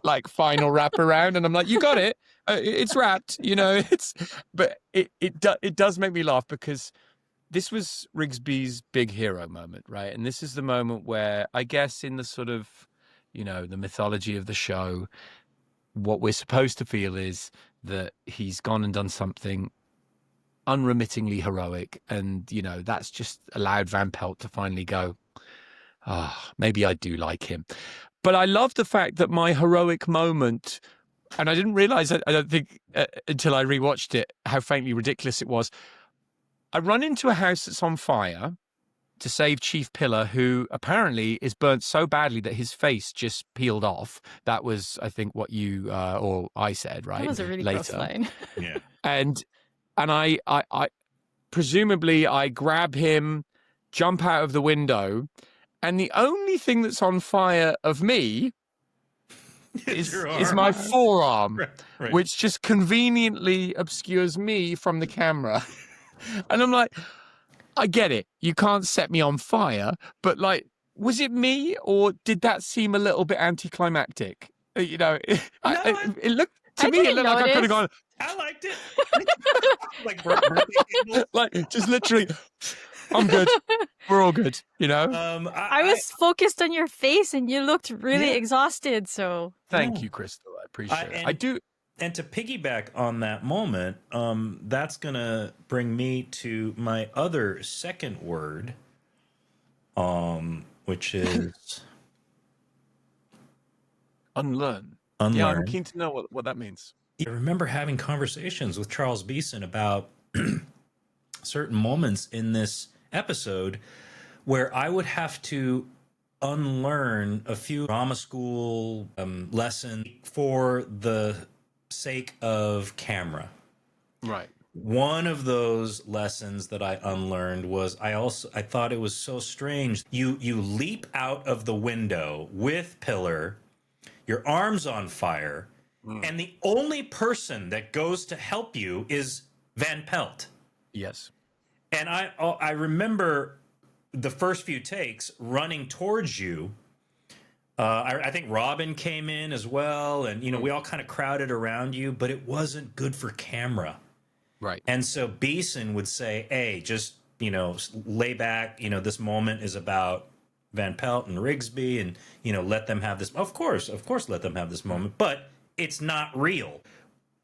like, final wrap around, and I'm like, you got it, it's wrapped, But it does make me laugh because this was Rigsby's big hero moment, right? And this is the moment where I guess in the sort of, the mythology of the show, what we're supposed to feel is that he's gone and done something unremittingly heroic, and that's just allowed Van Pelt to finally go, maybe I do like him. But I love the fact that my heroic moment, and I didn't realize, I don't think until I rewatched it, how faintly ridiculous it was. I run into a house that's on fire to save Chief Pillar, who apparently is burnt so badly that his face just peeled off. That was, I think, what you or I said, right? That was a really gross line. Yeah. And I presumably I grab him, jump out of the window, and the only thing that's on fire of me is my forearm, right. Which just conveniently obscures me from the camera. And I'm like, I get it. You can't set me on fire, but like, was it me or did that seem a little bit anticlimactic? It looked to me. It looked like I could have gone. I liked it. like just literally, I'm good. We're all good. I was focused on your face, and you looked really exhausted. So thank you, Crystal. I appreciate it. I do. And to piggyback on that moment, that's gonna bring me to my other second word, which is unlearn. Unlearn. Yeah, I'm keen to know what that means. I remember having conversations with Charles Beeson about certain moments in this episode where I would have to unlearn a few drama school lessons for the sake of camera. Right. One of those lessons that I unlearned was I thought it was so strange. You leap out of the window with Pillar, your arm's on fire, and the only person that goes to help you is Van Pelt. Yes. And I remember the first few takes running towards you. I think Robin came in as well, and we all kind of crowded around you, but it wasn't good for camera. Right. And so Beeson would say, hey, just lay back, this moment is about Van Pelt and Rigsby, and, let them have this. Of course, let them have this moment, but it's not real.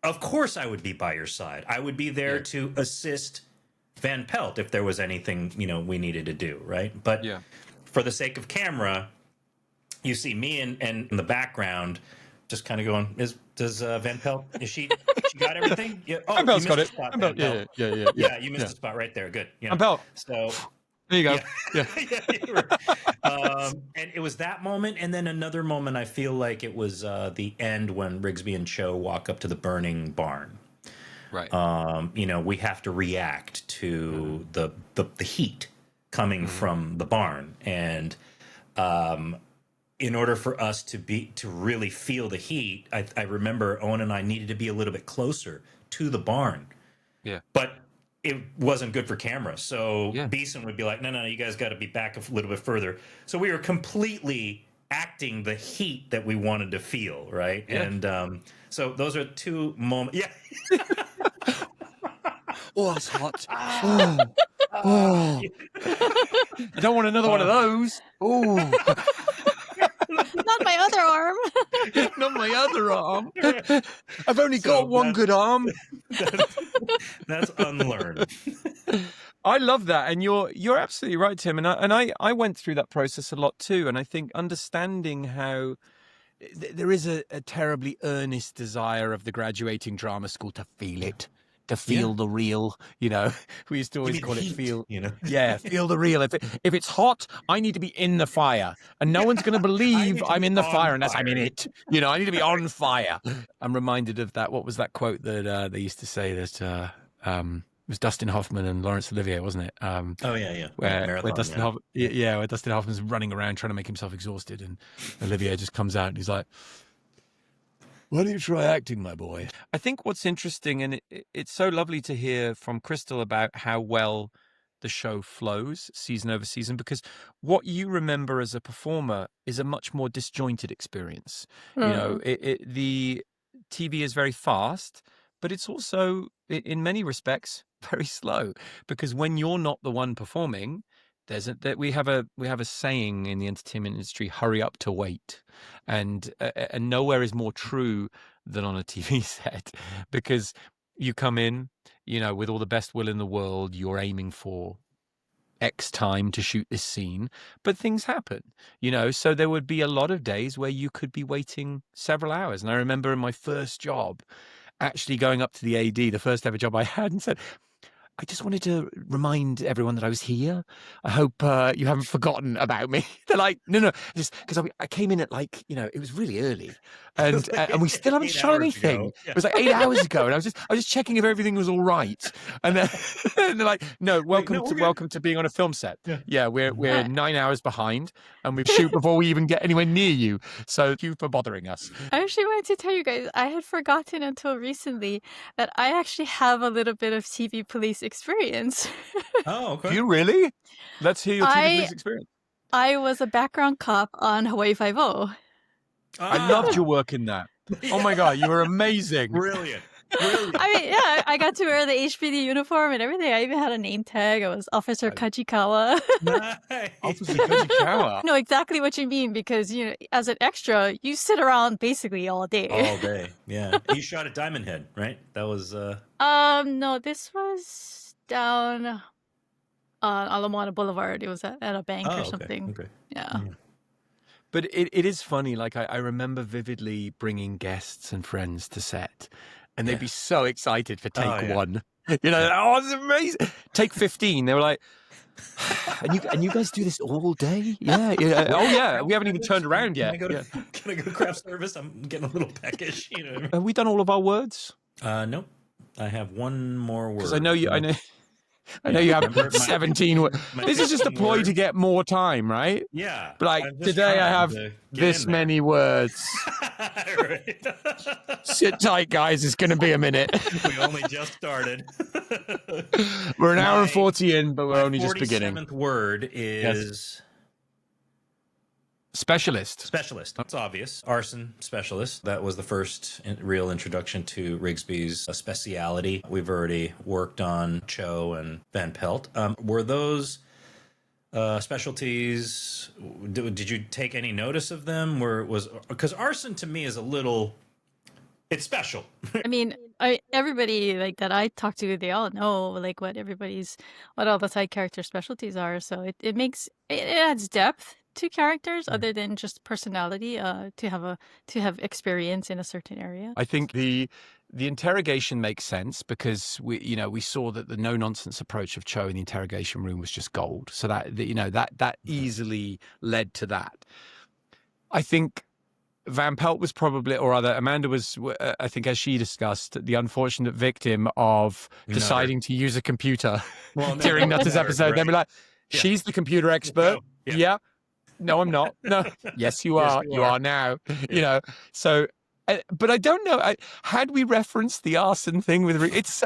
Of course I would be by your side. I would be there to assist Van Pelt if there was anything, we needed to do, right? But for the sake of camera, you see me and in the background just kind of going, does Van Pelt, she got everything? Yeah. Oh, Van Pelt's got it. Spot, Van Pelt, yeah, you missed the spot right there. Good. Van Pelt. So there you go. Yeah. And it was that moment, and then another moment. I feel like it was the end when Rigsby and Cho walk up to the burning barn. Right. We have to react to the heat coming from the barn, and in order for us to really feel the heat, I remember Owen and I needed to be a little bit closer to the barn. Yeah. But it wasn't good for camera. So Beeson would be like, no, you guys got to be back a little bit further. So we were completely acting the heat that we wanted to feel, right? Yeah. And so those are two moments. Yeah. Oh, that's hot. Oh. I don't want another one of those. Oh. Not my other arm. Not my other arm. I've only got one good arm. That's unlearned. I love that, and you're absolutely right, Tim. And I went through that process a lot too. And I think understanding how there is a terribly earnest desire of the graduating drama school to feel it. To feel the real, we used to always call it feel, feel the real. If it's hot, I need to be in the fire, and no one's going to believe I'm in the fire unless I'm in it. I need to be on fire. I'm reminded of that. What was that quote that they used to say that it was Dustin Hoffman and Laurence Olivier, wasn't it? Where Dustin Hoffman's running around trying to make himself exhausted, and Olivier just comes out and he's like, why don't you try acting, my boy? I think what's interesting, and it's so lovely to hear from Crystal about how well the show flows season over season, because what you remember as a performer is a much more disjointed experience. The TV is very fast, but it's also, in many respects, very slow, because when you're not the one performing, we have a saying in the entertainment industry: hurry up to wait, and nowhere is more true than on a TV set, because you come in, with all the best will in the world, you're aiming for X time to shoot this scene, but things happen, so there would be a lot of days where you could be waiting several hours. And I remember in my first job, actually going up to the AD, the first ever job I had, and said, I just wanted to remind everyone that I was here. I hope you haven't forgotten about me. They're like, no, just because I came in at it was really early, and we still haven't shot anything. Yeah. It was like 8 hours ago, and I was just checking if everything was all right. And then and they're like, no, welcome to being on a film set. Yeah, we're 9 hours behind, and we've shoot before we even get anywhere near you. So thank you for bothering us. I actually wanted to tell you guys, I had forgotten until recently that I actually have a little bit of TV police experience. Oh, okay. Do you really? Let's hear your TV police experience. I was a background cop on Hawaii Five-0. I loved your work in that. Oh my God, you were amazing. Brilliant. I got to wear the HPD uniform and everything. I even had a name tag. I was Officer Kajikawa. Nice. Officer Kajikawa. I know exactly what you mean, because, as an extra, you sit around basically all day. All day, yeah. You shot at Diamond Head, right? That was... No, this was down on Ala Moana Boulevard. It was at a bank or something. Okay. Yeah. But it is funny. I remember vividly bringing guests and friends to set, and they'd be so excited for take one. Oh, it's amazing. Take 15. They were like, and you guys do this all day? Yeah. Oh yeah. We haven't even turned around yet. Can I go to craft service? I'm getting a little peckish. Have we done all of our words? Nope. I have one more word. Because I know you have 17 words. This is just a ploy to get more time, right? Yeah. But today I have this many words. Right. Sit tight, guys. It's going to be a minute. We only just started. We're an hour and 40 in, but we're only just beginning. My 47th word is Specialist. Specialist. That's obvious. Arson specialist. That was the first real introduction to Rigsby's speciality. We've already worked on Cho and Van Pelt. Were those specialties? Did you take any notice of them? Because arson to me is a little. It's special. I mean, everybody like that I talk to, they all know like what all the side character specialties are. So it adds depth to characters other than just personality. To have experience in a certain area. I think the interrogation makes sense because we saw that the no nonsense approach of Cho in the interrogation room was just gold. So that easily led to that. I think Van Pelt was probably, or rather Amanda was, I think as she discussed, the unfortunate victim of deciding to use a computer during Nutter's episode. Right. They'd be like, she's the computer expert. Yeah. Yeah. No, I'm not. No. Yes, you are. You are now. Yeah. So, but I don't know. Had we referenced the arson thing with it's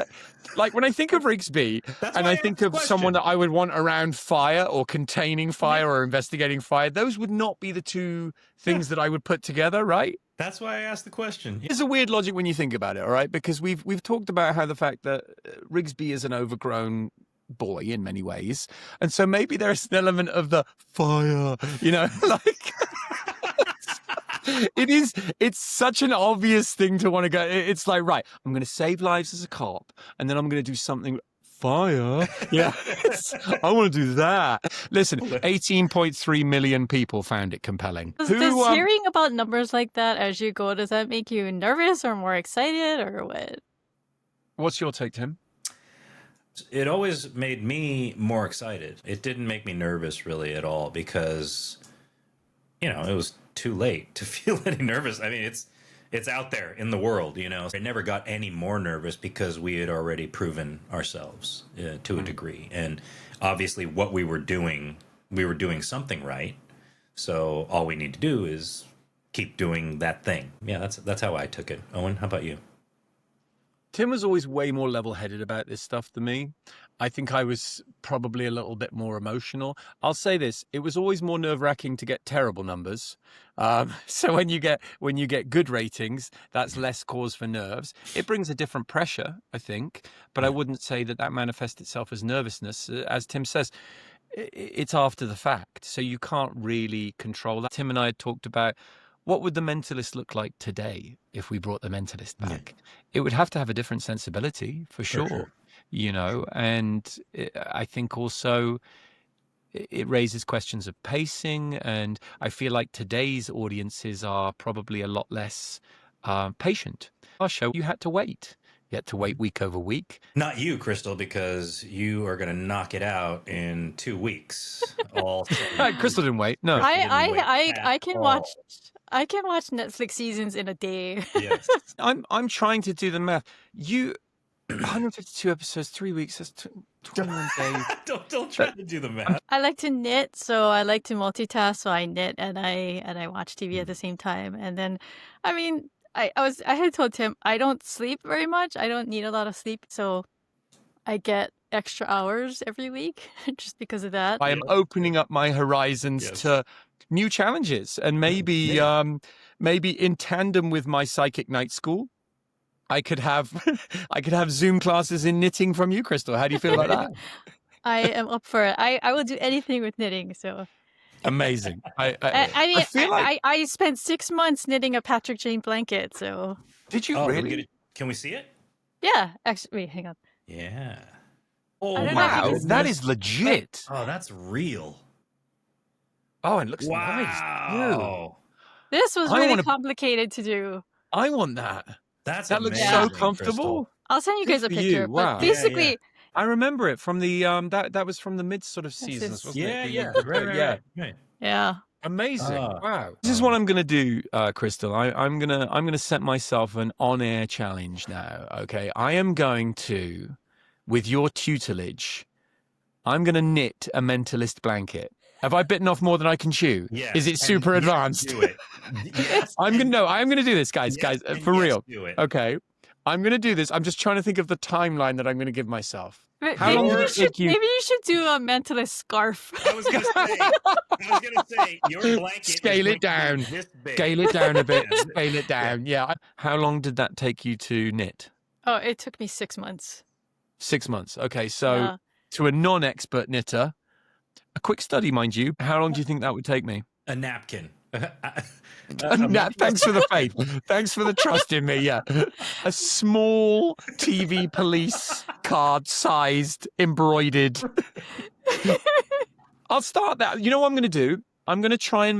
like when I think of Rigsby and I think of someone that I would want around fire or containing fire or investigating fire, those would not be the two things that I would put together, right? That's why I asked the question. There's a weird logic when you think about it, all right? Because we've talked about how the fact that Rigsby is an overgrown boy in many ways, and so maybe there's an element of the fire, like. It's such an obvious thing to want to go. It's like, right, I'm going to save lives as a cop, and then I'm going to do something fire. Yeah, I want to do that. Listen, 18.3 million people found it compelling. Does hearing about numbers like that as you go, does that make you nervous or more excited or what? What's your take, Tim? It always made me more excited. It didn't make me nervous really at all because, it was too late to feel any nervous. I mean, it's out there in the world, I never got any more nervous because we had already proven ourselves to a degree. And obviously what we were doing something right. So all we need to do is keep doing that thing. Yeah, that's how I took it. Owen, how about you? Tim was always way more level-headed about this stuff than me. I think I was probably a little bit more emotional. I'll say this: it was always more nerve-wracking to get terrible numbers. So when you get good ratings, that's less cause for nerves. It brings a different pressure, I think, but I wouldn't say that manifests itself as nervousness. As Tim says, it's after the fact, so you can't really control that. Tim and I had talked about, what would The Mentalist look like today if we brought The Mentalist back? Yeah. It would have to have a different sensibility, for sure. And I think also it raises questions of pacing, and I feel like today's audiences are probably a lot less patient. Our show, you had to wait. You had to wait week over week. Not you, Crystal, because you are going to knock it out in 2 weeks. Crystal didn't wait. No, I can watch. I can watch Netflix seasons in a day. Yes. I'm trying to do the math. 152 episodes, 3 weeks. That's 21 days. Don't try to do the math. I like to knit, so I like to multitask. So I knit and I watch TV at the same time. And then, I mean, I had told Tim I don't sleep very much. I don't need a lot of sleep, so I get extra hours every week just because of that. I am opening up my horizons to new challenges, and maybe in tandem with my psychic night school, I could have Zoom classes in knitting from you, Crystal. How do you feel about that? I am up for it. I will do anything with knitting. So amazing. I feel like I spent 6 months knitting a Patrick Jane blanket. So did you really? Can we see it? Yeah. Actually, wait, hang on. Yeah. Oh wow, that is legit. Oh, that's real. Oh, it looks nice too. This was really complicated to do. I want that. That looks so comfortable. Crystal. I'll send you guys a picture. Wow. But basically, I remember it from the that was from the mid sort of seasons, wasn't it? Right. Yeah. Amazing. Wow. This is what I'm gonna do, Crystal. I'm gonna set myself an on-air challenge now. Okay. I am going to, with your tutelage, I'm gonna knit a mentalist blanket. Have I bitten off more than I can chew? Yes. Is it super advanced? Do it. Yes. I'm gonna do this, guys. For real. Do it. Okay. I'm going to do this. I'm just trying to think of the timeline that I'm going to give myself. How Maybe long you did it should. take you? Maybe you should do a mentalist scarf. I was gonna say your blanket. Scale is it down. This big. Scale it down a bit. Scale it down. Yeah. How long did that take you to knit? Oh, it took me 6 months. 6 months. Okay, so Yeah. to a non-expert knitter, a quick study, mind you. How long do you think that would take me? A napkin. Thanks for the faith. Thanks for the trust in me. Yeah, a small TV police card-sized embroidered. I'll start that. You know what I'm going to do? I'm going to try and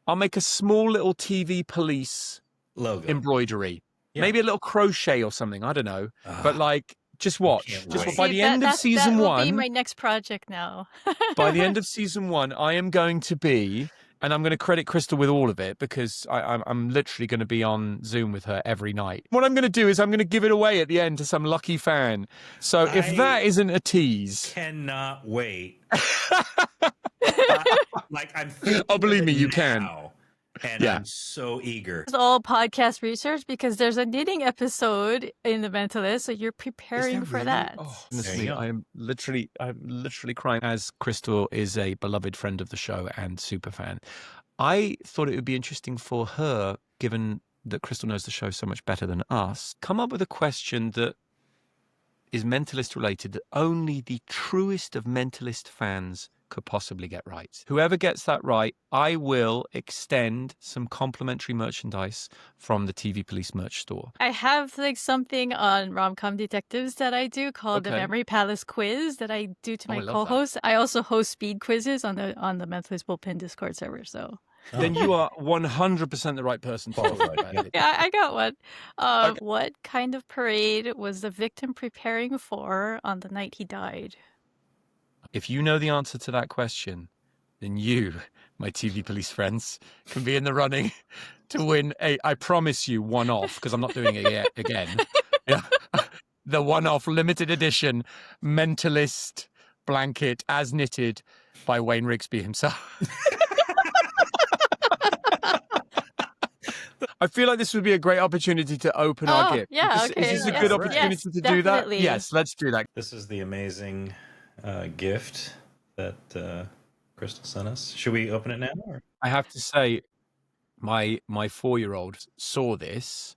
I'll make a small little TV police logo embroidery. Yeah. Maybe a little crochet or something. I don't know. But like, just watch. Can't Just wait. by the end of season that will one. be my next project now. By the end of season one, I am going to be, and I'm going to credit Crystal with all of it because I'm literally going to be on Zoom with her every night. What I'm going to do is I'm going to give it away at the end to some lucky fan. So if that isn't a tease. Cannot wait. Like I'm. Oh, believe me, you now, can. And Yeah. I'm so eager. It's all podcast research because there's a knitting episode in The Mentalist, so you're preparing for that. Oh, There honestly, you go. I'm literally crying. As Crystal is a beloved friend of the show and super fan, I thought it would be interesting for her, given that Crystal knows the show so much better than us, come up with a question that is Mentalist related that only the truest of Mentalist fans could possibly get right. Whoever gets that right, I will extend some complimentary merchandise from the TV Police merch store. I have like something on Rom-Com Detectives that I do called the Okay. Memory Palace Quiz that I do to Oh, my I love that. co-hosts. I also host speed quizzes on the Mentalist Bullpen Discord server. So Then you are 100% the right person to talk about it. yeah, I got one. Okay. What kind of parade was the victim preparing for on the night he died? If you know the answer to that question, then you, my TV Police friends, can be in the running to win I promise you, one-off, because I'm not doing it yet again. Yeah. The one-off limited edition Mentalist blanket as knitted by Wayne Rigsby himself. I feel like this would be a great opportunity to open our gift. Yeah, Is okay. this a yes, good opportunity yes, to do definitely. that? Yes, let's do that. This is the amazing gift that Crystal sent us. Should we open it now? Or? I have to say, my 4-year-old saw this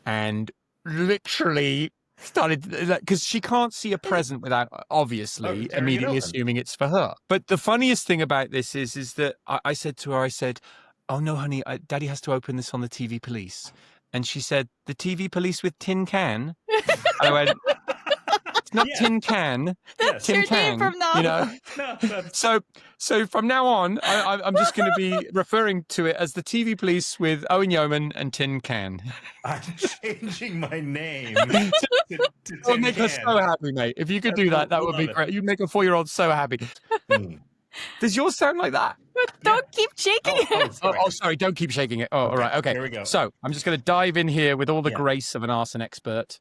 and literally started, because she can't see a present without obviously tearing it immediately open. assuming it's for her. But the funniest thing about this is that I said to her, oh no, honey, Daddy has to open this on the TV Police. And she said, the TV Police with Tin Can? I went, it's not Yeah. Tin Can, That's Tim your Kang, name from now. you know? No, that's So from now on, I'm just going to be referring to it as the TV Police with Owain Yeoman and Tin Can. I'm changing my name to That would make Tin her Can. so happy, mate. If you could do that, that would be Love it. great. You'd make a 4-year-old so happy. Hmm. Does yours sound like that? Don't keep shaking it. Sorry. Don't keep shaking it. Oh, all right. Okay. Here we go. So I'm just going to dive in here with all the Yeah. grace of an arson expert.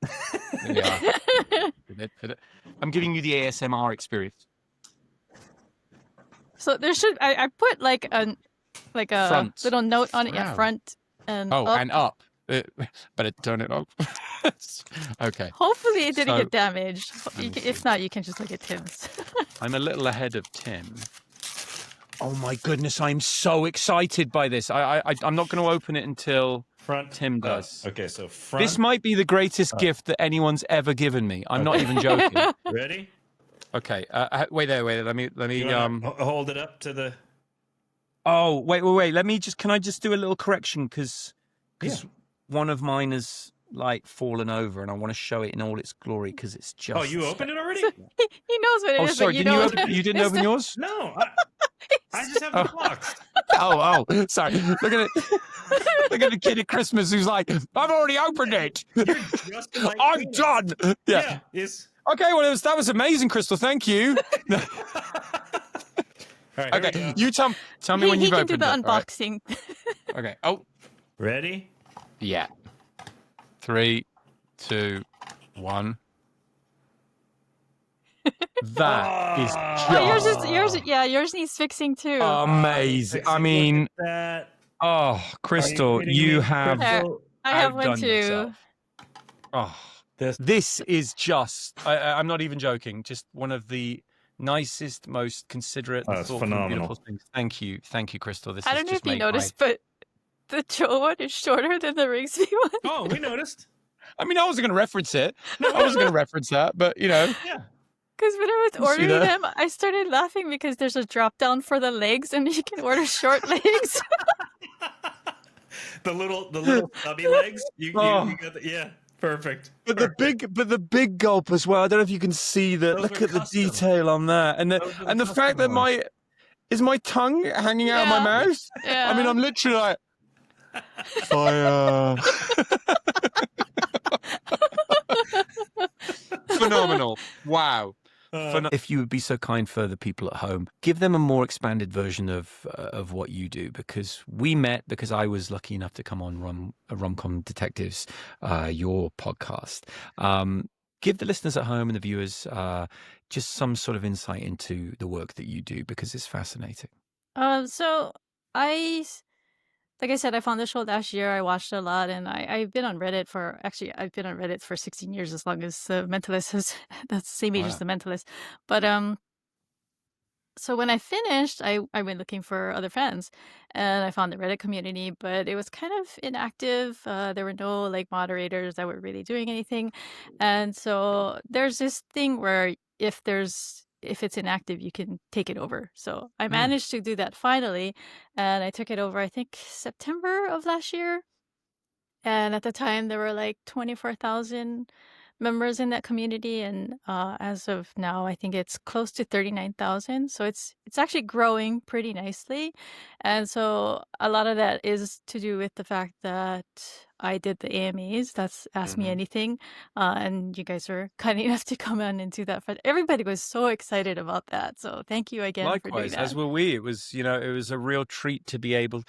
There we are. I'm giving you the ASMR experience. So there should I put like a Front. little note on it, Wow. yeah, front and Oh, up. and up. Better turn it up. Okay. Hopefully it didn't So- get damaged. If not, you can just look at Tim's. I'm a little ahead of Tim. Oh my goodness, I'm so excited by this. I'm not going to open it until Front. Tim does. Okay, so front. This might be the greatest gift that anyone's ever given me. I'm not even joking. Ready? Okay. Wait there. Let me. You wanna hold it up to the. Oh, wait. Can I just do a little correction? Because one of mine has like fallen over and I want to show it in all its glory because it's just. Oh, you opened it already? He knows what it Oh, is, sorry. but you Didn't know you open? You didn't open yours? No, I just have the box. Oh, sorry. Look at it. Look at the kid at Christmas who's like, I've already opened it. You're just like I'm me. done. Yeah. It's Okay. Well, that was amazing, Crystal. Thank you. all right. Here we Okay. go. You tell me when he you've can opened do the it. All right. unboxing. Okay. Oh. Ready? Yeah. 3, 2, 1. That is just Yours needs fixing too. amazing. I mean, That. oh, Crystal, kidding you me? have There. I have one outdone too. yourself. Oh, this is just, I'm not even joking, just one of the nicest, most considerate, and thoughtful, beautiful things. Thank you, Crystal. This I don't know if you noticed, but the Cho one is shorter than the Rigsby one. Oh, we noticed. I mean, I wasn't going to reference it. I wasn't going to reference that, but Yeah. Because when I was ordering them, I started laughing because there's a drop down for the legs, and you can order short legs. the little stubby legs. You got yeah, perfect. But the big gulp as well. I don't know if you can see that. Look at the detail on that, and the fact that my tongue hanging out of my mouth. Yeah. I mean, I'm literally like fire. Phenomenal! Wow. If you would be so kind for the people at home, give them a more expanded version of what you do, because we met because I was lucky enough to come on Rom-Com Detectives, your podcast. Give the listeners at home and the viewers just some sort of insight into the work that you do, because it's fascinating. So like I said, I found the show last year. I watched it a lot, and I've been on Reddit for 16 years, as long as The Mentalist is that's the same age as The Mentalist. But so when I finished, I went looking for other fans, and I found the Reddit community, but it was kind of inactive. There were no like moderators that were really doing anything, and so there's this thing where if it's inactive, you can take it over. So I managed to do that finally, and I took it over, I think, September of last year. And at the time, there were like 24,000 members in that community, and as of now, I think it's close to 39,000. So it's actually growing pretty nicely, and so a lot of that is to do with the fact that I did the AMAs. That's Ask Me Anything, and you guys were kind enough to come on and do that. But everybody was so excited about that, so thank you again for doing that. Likewise, as were we. It was it was a real treat to be able.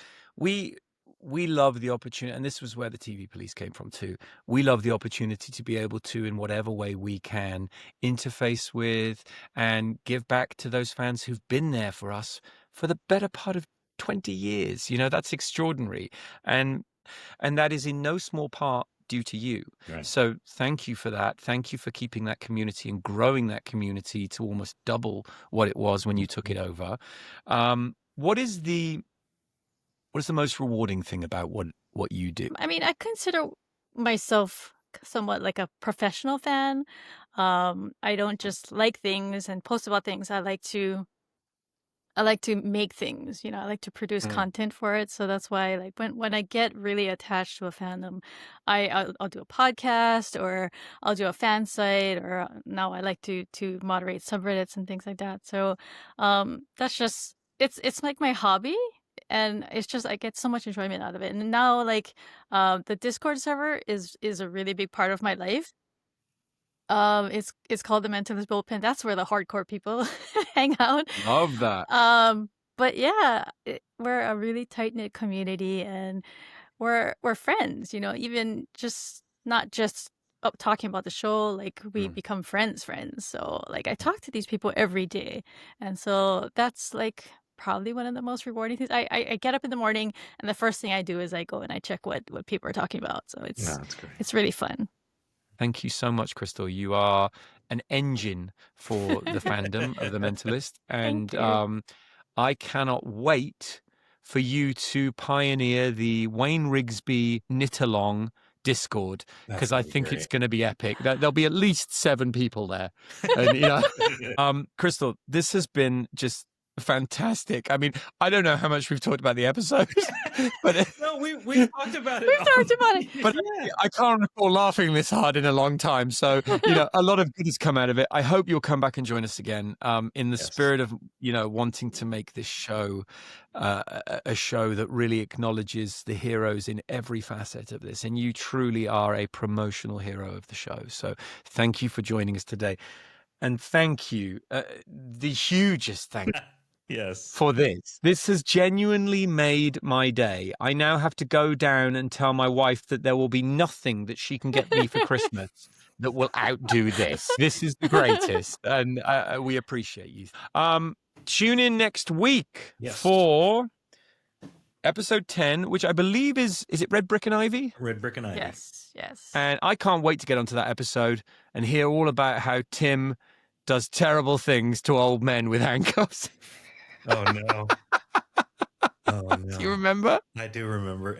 We love the opportunity, and this was where the TV police came from too. We love the opportunity to be able to, in whatever way we can, interface with and give back to those fans who've been there for us for the better part of 20 years. That's extraordinary. And that is in no small part due to you. Right. So thank you for that. Thank you for keeping that community and growing that community to almost double what it was when you took it over. What is the most rewarding thing about what you do? I mean, I consider myself somewhat like a professional fan. I don't just like things and post about things. I like to make things. I like to produce content for it. So that's why, like, when I get really attached to a fandom, I'll do a podcast, or I'll do a fan site, or now I like to moderate subreddits and things like that. So that's just it's like my hobby. And it's just, I get so much enjoyment out of it. And now, like, the Discord server is a really big part of my life. It's called the Mentalist Bullpen. That's where the hardcore people hang out. Love that. But yeah, we're a really tight knit community, and we're friends. Even just not just talking about the show. Like, we become friends. So like, I talk to these people every day, and so that's like probably one of the most rewarding things. I get up in the morning, and the first thing I do is I go and I check what people are talking about. So it's really fun. Thank you so much, Crystal. You are an engine for the fandom of The Mentalist, and I cannot wait for you to pioneer the Wayne Rigsby knit along Discord, because I think it's going to be epic. There'll be at least 7 people there, and Crystal, this has been just fantastic. I mean, I don't know how much we've talked about the episode, but no, we've talked about it. We've talked about it, but I can't recall laughing this hard in a long time. So a lot of good has come out of it. I hope you'll come back and join us again, in the spirit of wanting to make this show a show that really acknowledges the heroes in every facet of this. And you truly are a promotional hero of the show. So thank you for joining us today, and thank you, the hugest thank you. Yes. For this. This has genuinely made my day. I now have to go down and tell my wife that there will be nothing that she can get me for Christmas that will outdo this. This is the greatest, and we appreciate you. Tune in next week for episode 10, which I believe is it Red Brick and Ivy? Red Brick and Ivy. Yes. Yes. And I can't wait to get onto that episode and hear all about how Tim does terrible things to old men with handcuffs. Oh, no. Oh, no. Do you remember? I do remember.